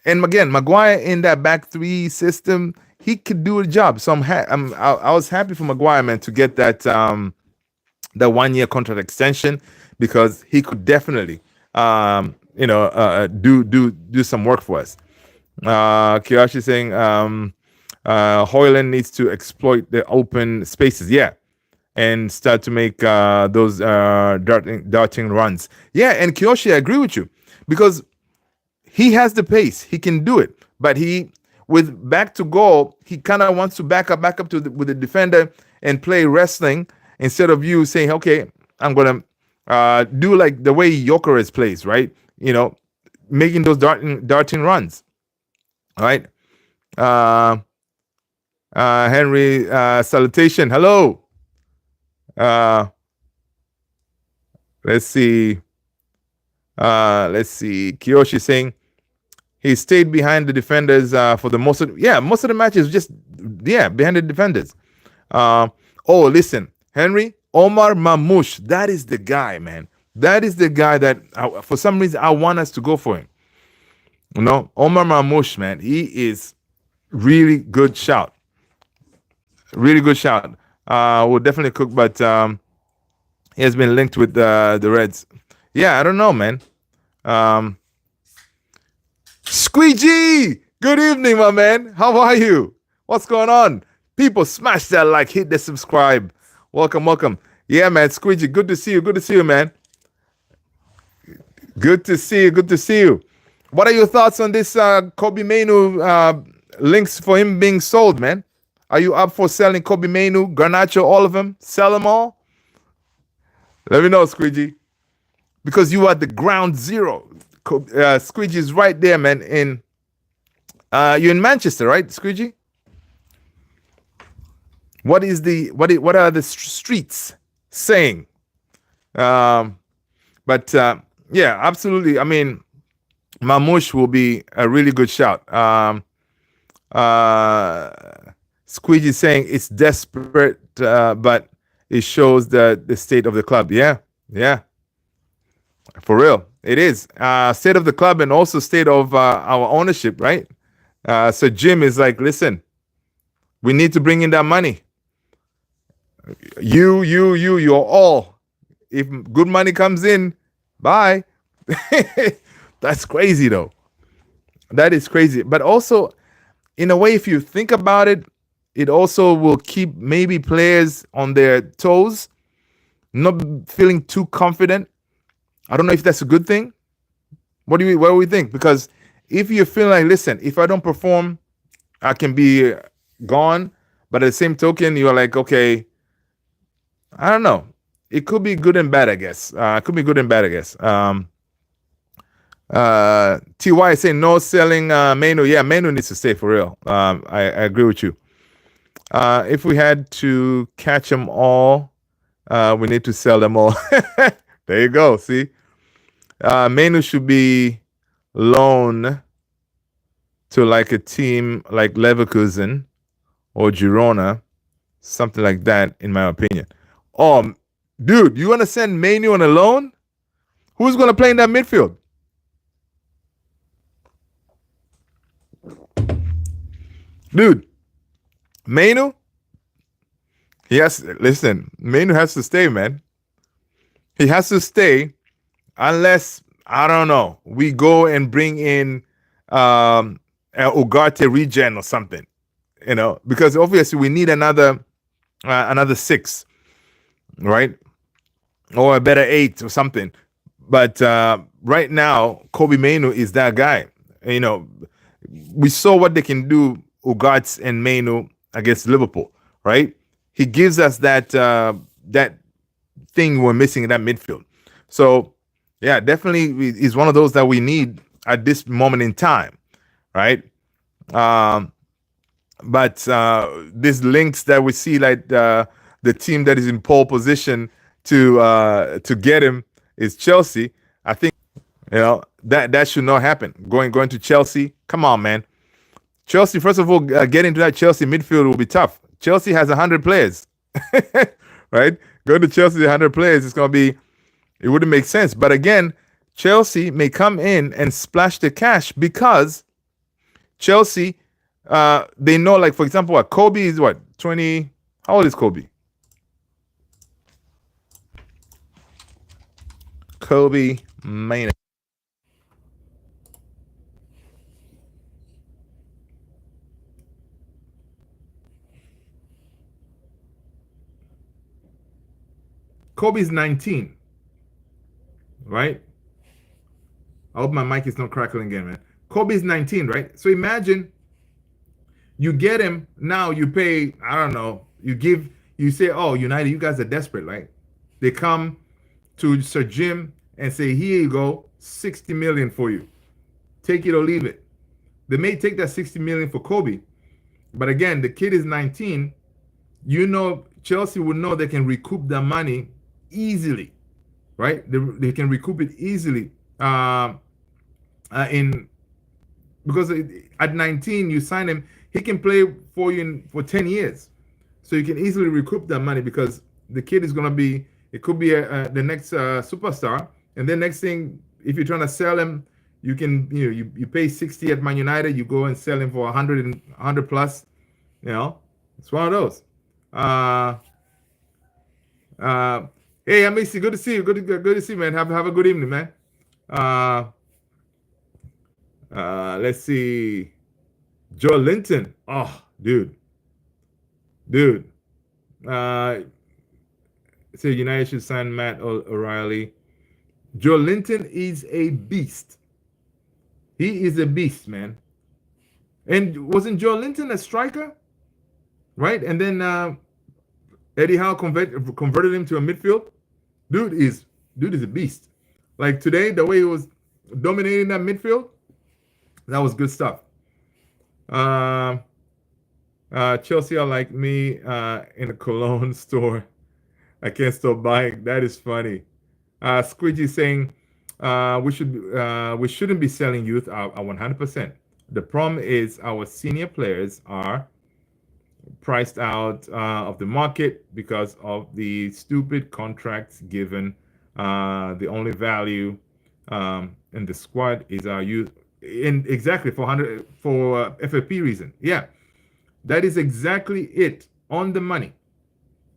And again, Maguire in that back three system, he could do a job. So I was happy for Maguire, man, to get that that 1 year contract extension, because he could definitely do some work for us. Kiyoshi saying Højlund needs to exploit the open spaces. Yeah. And start to make those darting runs. Yeah, and Kiyoshi, I agree with you, because he has the pace. He can do it. But with back to goal, he kind of wants to back up with the defender and play wrestling, instead of you saying, okay, I'm going to do like the way Gyökeres plays, right? You know, making those darting runs, all right? Henry, salutation. Hello. Let's see. Kiyoshi saying he stayed behind the defenders for the most of the matches, just behind the defenders. Listen, Henry, Omar Mamouche, that is the guy, man. That is the guy that for some reason I want us to go for him. You know, Omar Mamouche, man, he is really good shout. Really good shout. Will definitely cook, but he has been linked with the Reds. Yeah, I don't know, man. Squeegee, good evening, my man. How are you? What's going on? People, smash that like, hit the subscribe. Welcome. Yeah, man, Squeegee, good to see you, man. Good to see you. What are your thoughts on this Kobbie Mainoo links for him being sold, man? Are you up for selling Kobbie Mainoo, Garnacho, all of them? Sell them all? Let me know, Squeegee. Because you are the ground zero. Squeegee is right there, man. You're in Manchester, right, Squeegee? What are the streets saying? Yeah, absolutely. I mean, Mamouche will be a really good shout. Squeegee saying it's desperate, but it shows the state of the club. Yeah, for real, it is state of the club, and also state of our ownership, right? So Jim is like, listen, we need to bring in that money. You're all. If good money comes in, bye. That's crazy, though. That is crazy. But also, in a way, if you think about it, it also will keep maybe players on their toes, not feeling too confident. I don't know if that's a good thing. What do we think? Because if you feel like, listen, if I don't perform, I can be gone. But at the same token, you're like, okay, I don't know. It could be good and bad, I guess. It could be good and bad, I guess. TY is saying no selling Mainoo. Yeah, Mainoo needs to stay for real. I agree with you. If we had to catch them all, we need to sell them all. There you go. See, Mainoo should be loaned to like a team like Leverkusen or Girona, something like that, in my opinion. Oh, dude, you want to send Mainoo on a loan? Who's going to play in that midfield? Dude, Mainoo? Listen, Mainoo has to stay, man. He has to stay unless, I don't know, we go and bring in Ugarte regen or something, you know, because obviously we need another another 6, right? Or a better 8 or something. But right now, Kobbie Mainoo is that guy. You know, we saw what they can do, Ugarte and Mainoo against Liverpool, right? He gives us that thing we're missing in that midfield. So, yeah, definitely is one of those that we need at this moment in time, right? But these links that we see, like the team that is in pole position to get him is Chelsea. I think that should not happen. Going to Chelsea, come on, man. Chelsea, first of all, getting into that Chelsea midfield will be tough. Chelsea has 100 players, right? Going to Chelsea 100 players, it wouldn't make sense. But again, Chelsea may come in and splash the cash because Chelsea, they know, like, for example, what Kobbie is 20. How old is Kobbie? Kobbie Mainoo. Kobbie's 19, right? I hope my mic is not crackling again, man. Kobbie's 19, right? So imagine you get him now. You pay, I don't know. You say, oh, United, you guys are desperate, right? They come to Sir Jim and say, here you go, 60 million for you. Take it or leave it. They may take that 60 million for Kobbie, but again, the kid is 19. Chelsea would know they can recoup their money easily, right? They can recoup it easily because at 19 you sign him, he can play for you for 10 years, so you can easily recoup that money because the kid is gonna be. It could be the next superstar, and then next thing, if you're trying to sell him, you can you pay 60 at Man United, you go and sell him for 100 plus. It's one of those. Hey, Amisi, good to see you. Good to see you, man. Have a good evening, man. Let's see. Joe Linton. Oh, dude. Say United should sign Matt O'Reilly. Joe Linton is a beast. He is a beast, man. And wasn't Joe Linton a striker? Right? And then Eddie Howe converted him to a midfield. Dude is a beast. Like today, the way he was dominating that midfield, that was good stuff. Chelsea are like me in a cologne store. I can't stop buying. That is funny. Squidgy saying we shouldn't be selling youth 100%. The problem is our senior players are priced out of the market because of the stupid contracts given. The only value in the squad is our youth. Exactly for FFP reason. Yeah, that is exactly it, on the money.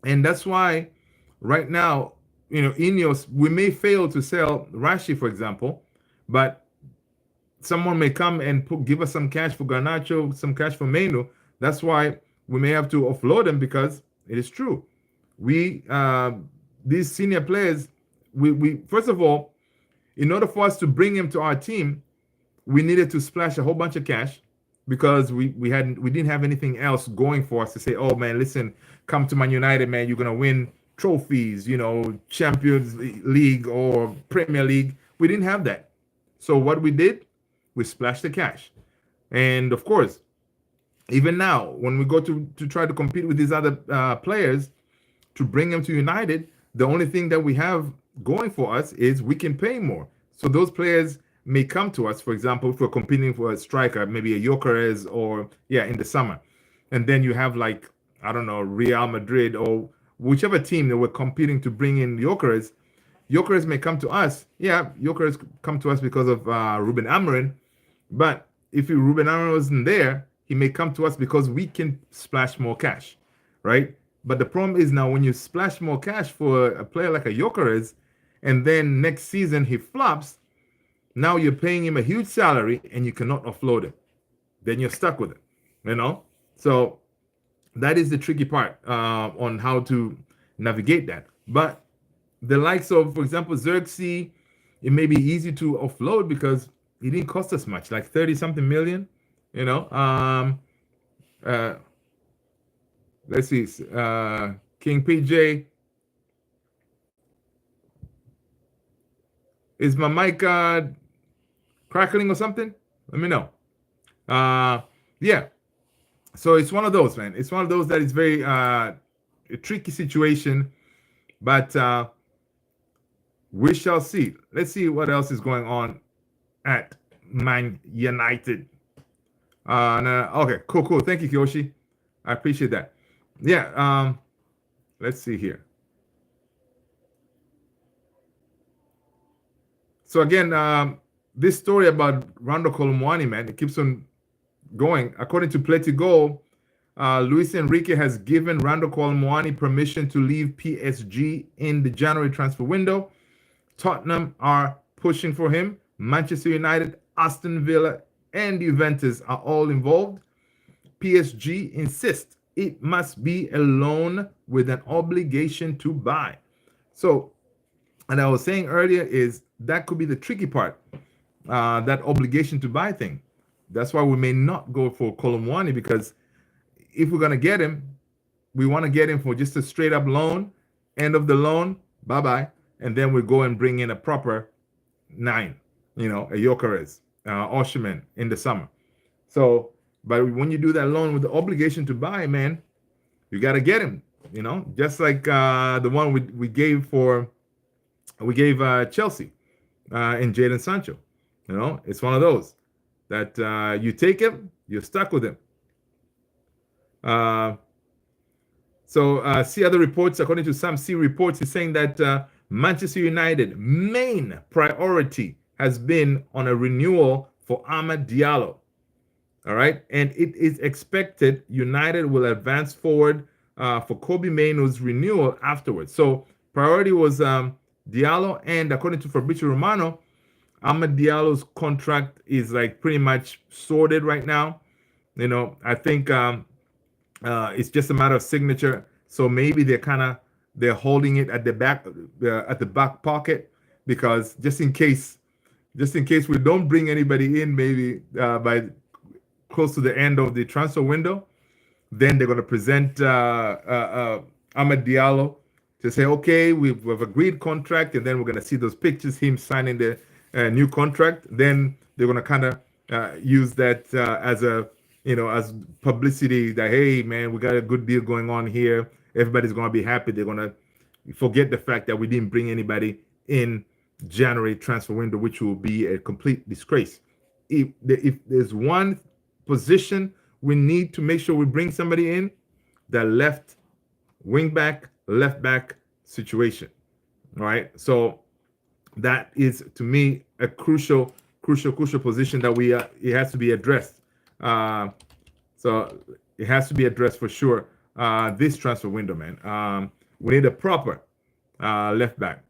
And that's why right now, Ineos, we may fail to sell Rashi, for example, but someone may come and give us some cash for Garnacho, some cash for Mainoo. That's why we may have to offload them, because it is true. These senior players, we first of all, in order for us to bring him to our team, we needed to splash a whole bunch of cash, because we didn't have anything else going for us to say, oh man, listen, come to Man United, man, you're gonna win trophies, Champions League or Premier League. We didn't have that. So what we did, we splashed the cash. And of course, even now, when we go to try to compete with these other players to bring them to United, the only thing that we have going for us is we can pay more. So those players may come to us, for example, if we're competing for a striker, maybe a Gyökeres, or in the summer. And then you have, like, I don't know, Real Madrid or whichever team that we're competing to bring in Gyökeres. Gyökeres may come to us. Yeah, Gyökeres come to us because of Ruben Amorim. But if Ruben Amorim wasn't there, he may come to us because we can splash more cash, right? But the problem is now, when you splash more cash for a player like a Gyökeres, and then next season he flops, now you're paying him a huge salary and you cannot offload him. Then you're stuck with it, So that is the tricky part on how to navigate that. But the likes of, for example, Xerxes, it may be easy to offload because it didn't cost us much, like 30 something million, you know. Uh, let's see, King PJ, is my mic crackling or something? Let me know. Yeah, so it's one of those, man. It's one of those that is very a tricky situation, but we shall see. Let's see what else is going on at Man United. No, okay, cool. Thank you, Kyoshi. I appreciate that. Yeah. Let's see here. So again, this story about Randall Colomwani, man, it keeps on going. According to Play to Go, Luis Enrique has given Randall Colomwani permission to leave PSG in the January transfer window. Tottenham are pushing for him. Manchester United, Aston Villa, and Juventus are all involved. PSG insists it must be a loan with an obligation to buy. So, and I was saying earlier is that could be the tricky part, that obligation to buy thing. That's why we may not go for Colomwani, because if we're going to get him, we want to get him for just a straight up loan, end of the loan, bye-bye. And then we go and bring in a proper 9, a Gyökeres, Osimhen in the summer. So, but when you do that loan with the obligation to buy, man, you got to get him, just like the one we gave Chelsea in Jadon Sancho. It's one of those that you take him, you're stuck with him. So see other reports. According to some C reports, is saying that Manchester United main priority has been on a renewal for Amad Diallo. All right, and it is expected United will advance forward for Kobbie Mainoo's renewal afterwards. So priority was Diallo, and according to Fabrizio Romano, Amad Diallo's contract is like pretty much sorted right now. I think it's just a matter of signature. So maybe they're holding it at the back pocket, because just in case we don't bring anybody in, maybe by close to the end of the transfer window, then they're going to present Amad Diallo to say, okay, we've agreed contract, and then we're going to see those pictures, him signing the new contract. Then they're going to kind of use that as a as publicity, that, hey, man, we got a good deal going on here. Everybody's going to be happy. They're going to forget the fact that we didn't bring anybody in January transfer window, which will be a complete disgrace. If there's one position we need to make sure we bring somebody in, the left back situation. All right. So that is, to me, a crucial position that it has to be addressed. So it has to be addressed for sure. This transfer window, man. We need a proper left back.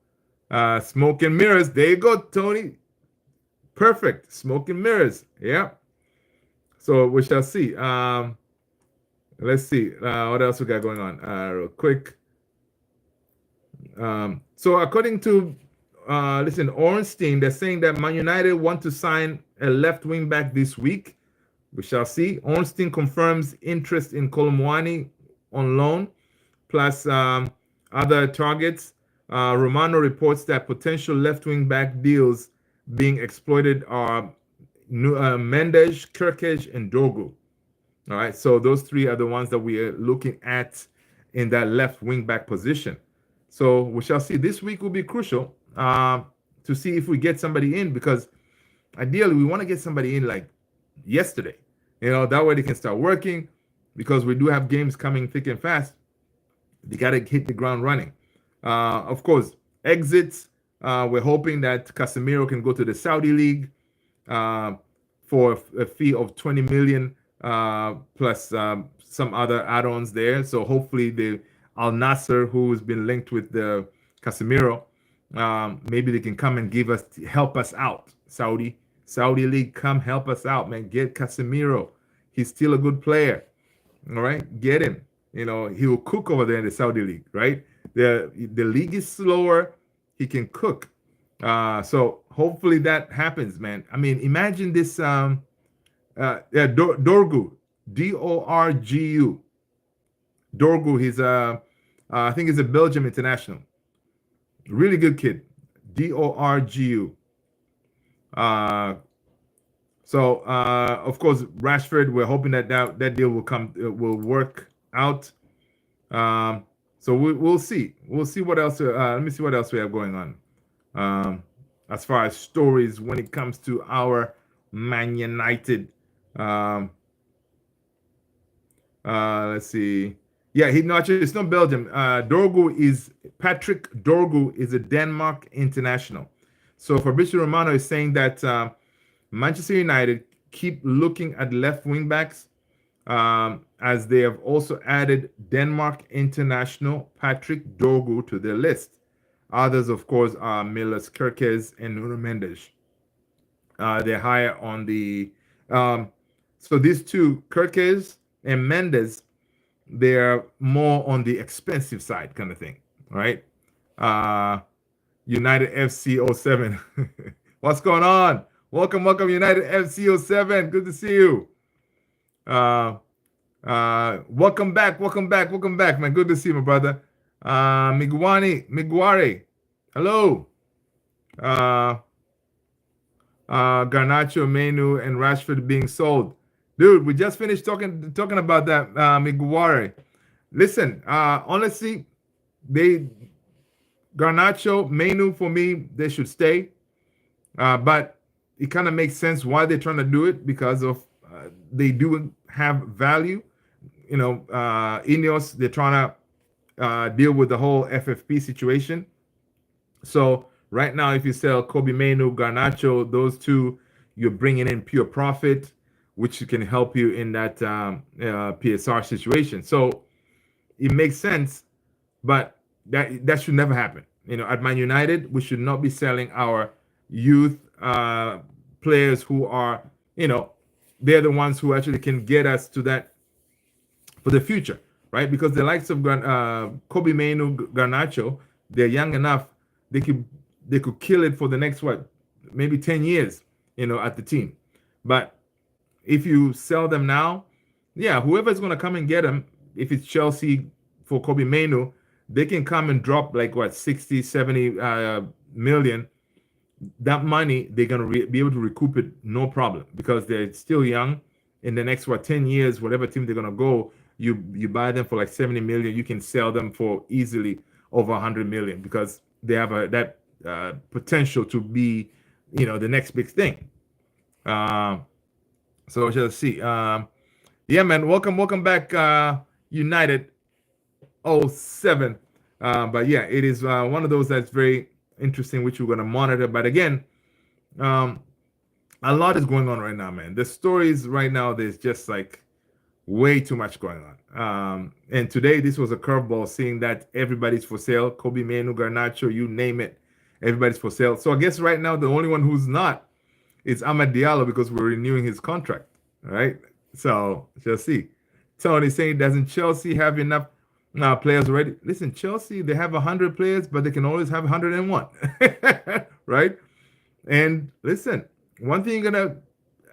Smoke and mirrors. There you go, Tony. Perfect. Smoke and mirrors. Yeah. So we shall see. Let's see. What else we got going on? Real quick. So according to Ornstein, they're saying that Man United want to sign a left wing back this week. We shall see. Ornstein confirms interest in Colomwani on loan, plus other targets. Romano reports that potential left wing back deals being exploited are Mendes, Kirkesh, and Dogu. All right, so those three are the ones that we are looking at in that left wing back position. So we shall see. This week will be crucial to see if we get somebody in, because ideally we want to get somebody in like yesterday. That way they can start working, because we do have games coming thick and fast. They got to hit the ground running. Of course, exits. We're hoping that Casemiro can go to the Saudi League for a fee of 20 million plus some other add-ons there. So hopefully the Al Nasser, who has been linked with the Casemiro, maybe they can come and help us out. Saudi League, come help us out, man. Get Casemiro. He's still a good player. All right, get him. he will cook over there in the Saudi league, right? The league is slower. He can cook. So hopefully that happens, man. I mean, imagine this. Dorgu, Dorgu. Dorgu. He's I think he's a Belgium international. Really good kid. Dorgu. So of course, Rashford. We're hoping that deal will work out. So we'll see. We'll see what else. Let me see what else we have going on. As far as stories when it comes to our Man United. Let's see. Yeah, actually it's not Belgium. Patrick Dorgu is a Denmark international. So Fabrizio Romano is saying that Manchester United keep looking at left wing backs, as they have also added Denmark international Patrick Dorgu to their list. Others, of course, are Milos Kerkez and Nuno Mendes. They're higher on the so these two, Kerkez and Mendes, they're more on the expensive side kind of thing, right? United FC 07. What's going on? Welcome, United FC 07. Good to see you. Welcome back, man. Good to see you, my brother. Miguare. Hello. Garnacho, Mainoo, and Rashford being sold. Dude, we just finished talking about that, Miguare. Listen, honestly, Garnacho, Mainoo, for me, they should stay. But it kind of makes sense why they're trying to do it, because of they do have value. Ineos, they're trying to deal with the whole FFP situation. So right now, if you sell Kobbie Mainoo, Garnacho, those two, you're bringing in pure profit, which can help you in that PSR situation. So it makes sense, but that should never happen. At Man United, we should not be selling our youth players who are, they're the ones who actually can get us to that for the future, right? Because the likes of Kobbie Mainoo, Garnacho, they're young enough, they could kill it for the next maybe 10 years, at the team. But if you sell them now, yeah, whoever's going to come and get them, if it's Chelsea for Kobbie Mainoo, they can come and drop 60, 70 million. That money, they're going to be able to recoup it, no problem, because they're still young. In the next 10 years, whatever team they're going to go, you buy them for 70 million. You can sell them for easily over 100 million, because they have that potential to be, the next big thing. So let's see. Yeah, man. Welcome back, United 07. But yeah, it is one of those that's very interesting, which we're going to monitor. But again, a lot is going on right now, man. The stories right now, there's just way too much going on. And today, this was a curveball, seeing that everybody's for sale. Kobbie Mainoo, Garnacho, you name it, everybody's for sale. So I guess right now, the only one who's not is Amad Diallo, because we're renewing his contract, right? So just see. Tony saying, doesn't Chelsea have enough players already? Listen, Chelsea, they have 100 players, but they can always have 101, right? And listen, one thing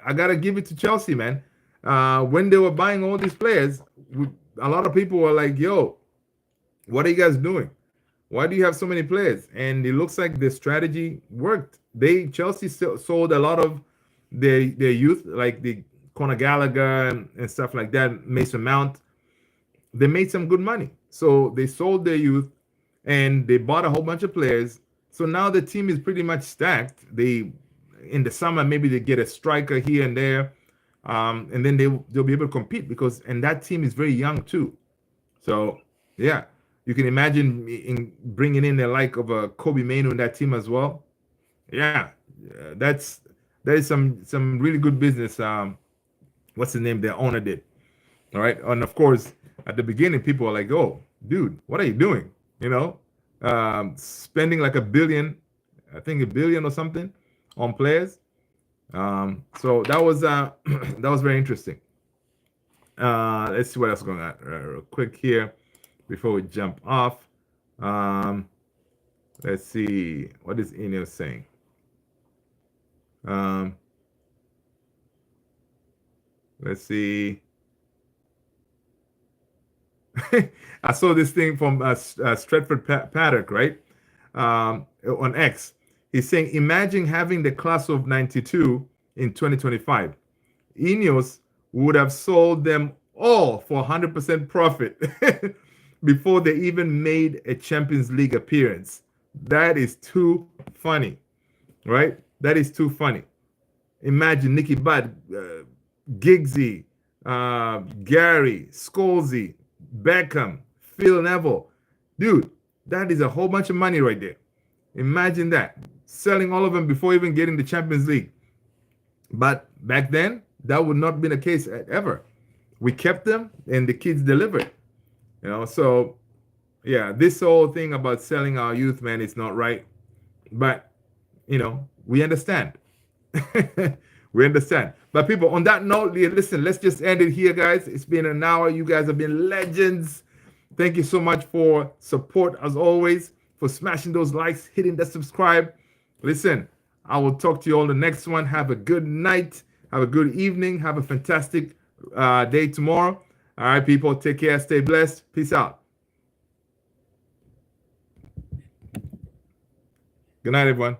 I gotta give it to Chelsea, man. When they were buying all these players, a lot of people were like, yo, what are you guys doing? Why do you have so many players? And it looks like the strategy worked. Chelsea sold a lot of their youth, like the Conor Gallagher and stuff like that, Mason Mount. They made some good money. So they sold their youth and they bought a whole bunch of players. So now the team is pretty much stacked. In the summer, maybe they get a striker here and there. And then they'll be able to compete, and that team is very young too. So yeah, you can imagine bringing in the like of a Kobbie Mainoo in that team as well. Yeah, that is some really good business. What's the name? Their owner did. All right, and of course, at the beginning, people were like, "Oh, dude, what are you doing?" Spending like $1 billion, I think $1 billion or something, on players. So that was very interesting. Let's see what else is going on real quick here before we jump off. Let's see, what is Ineos saying? Let's see. I saw this thing from Stratford Paddock, right? On X. He's saying, imagine having the class of 92 in 2025. Ineos would have sold them all for 100% profit before they even made a Champions League appearance. That is too funny, right? That is too funny. Imagine Nicky Butt, Giggsy, Gary, Scholesy, Beckham, Phil Neville. Dude, that is a whole bunch of money right there. Imagine that. Selling all of them before even getting the Champions League. But back then, that would not have been the case ever. We kept them and the kids delivered. You know, so yeah, this whole thing about selling our youth, man, it's not right. But, you know, we understand. We understand. But people, on that note, listen, let's just end it here, guys. It's been an hour. You guys have been legends. Thank you so much for support, as always, for smashing those likes, hitting the subscribe. Listen, I will talk to you on the next one. Have a good night. Have a good evening. Have a fantastic day tomorrow. All right, people, take care. Stay blessed. Peace out. Good night, everyone.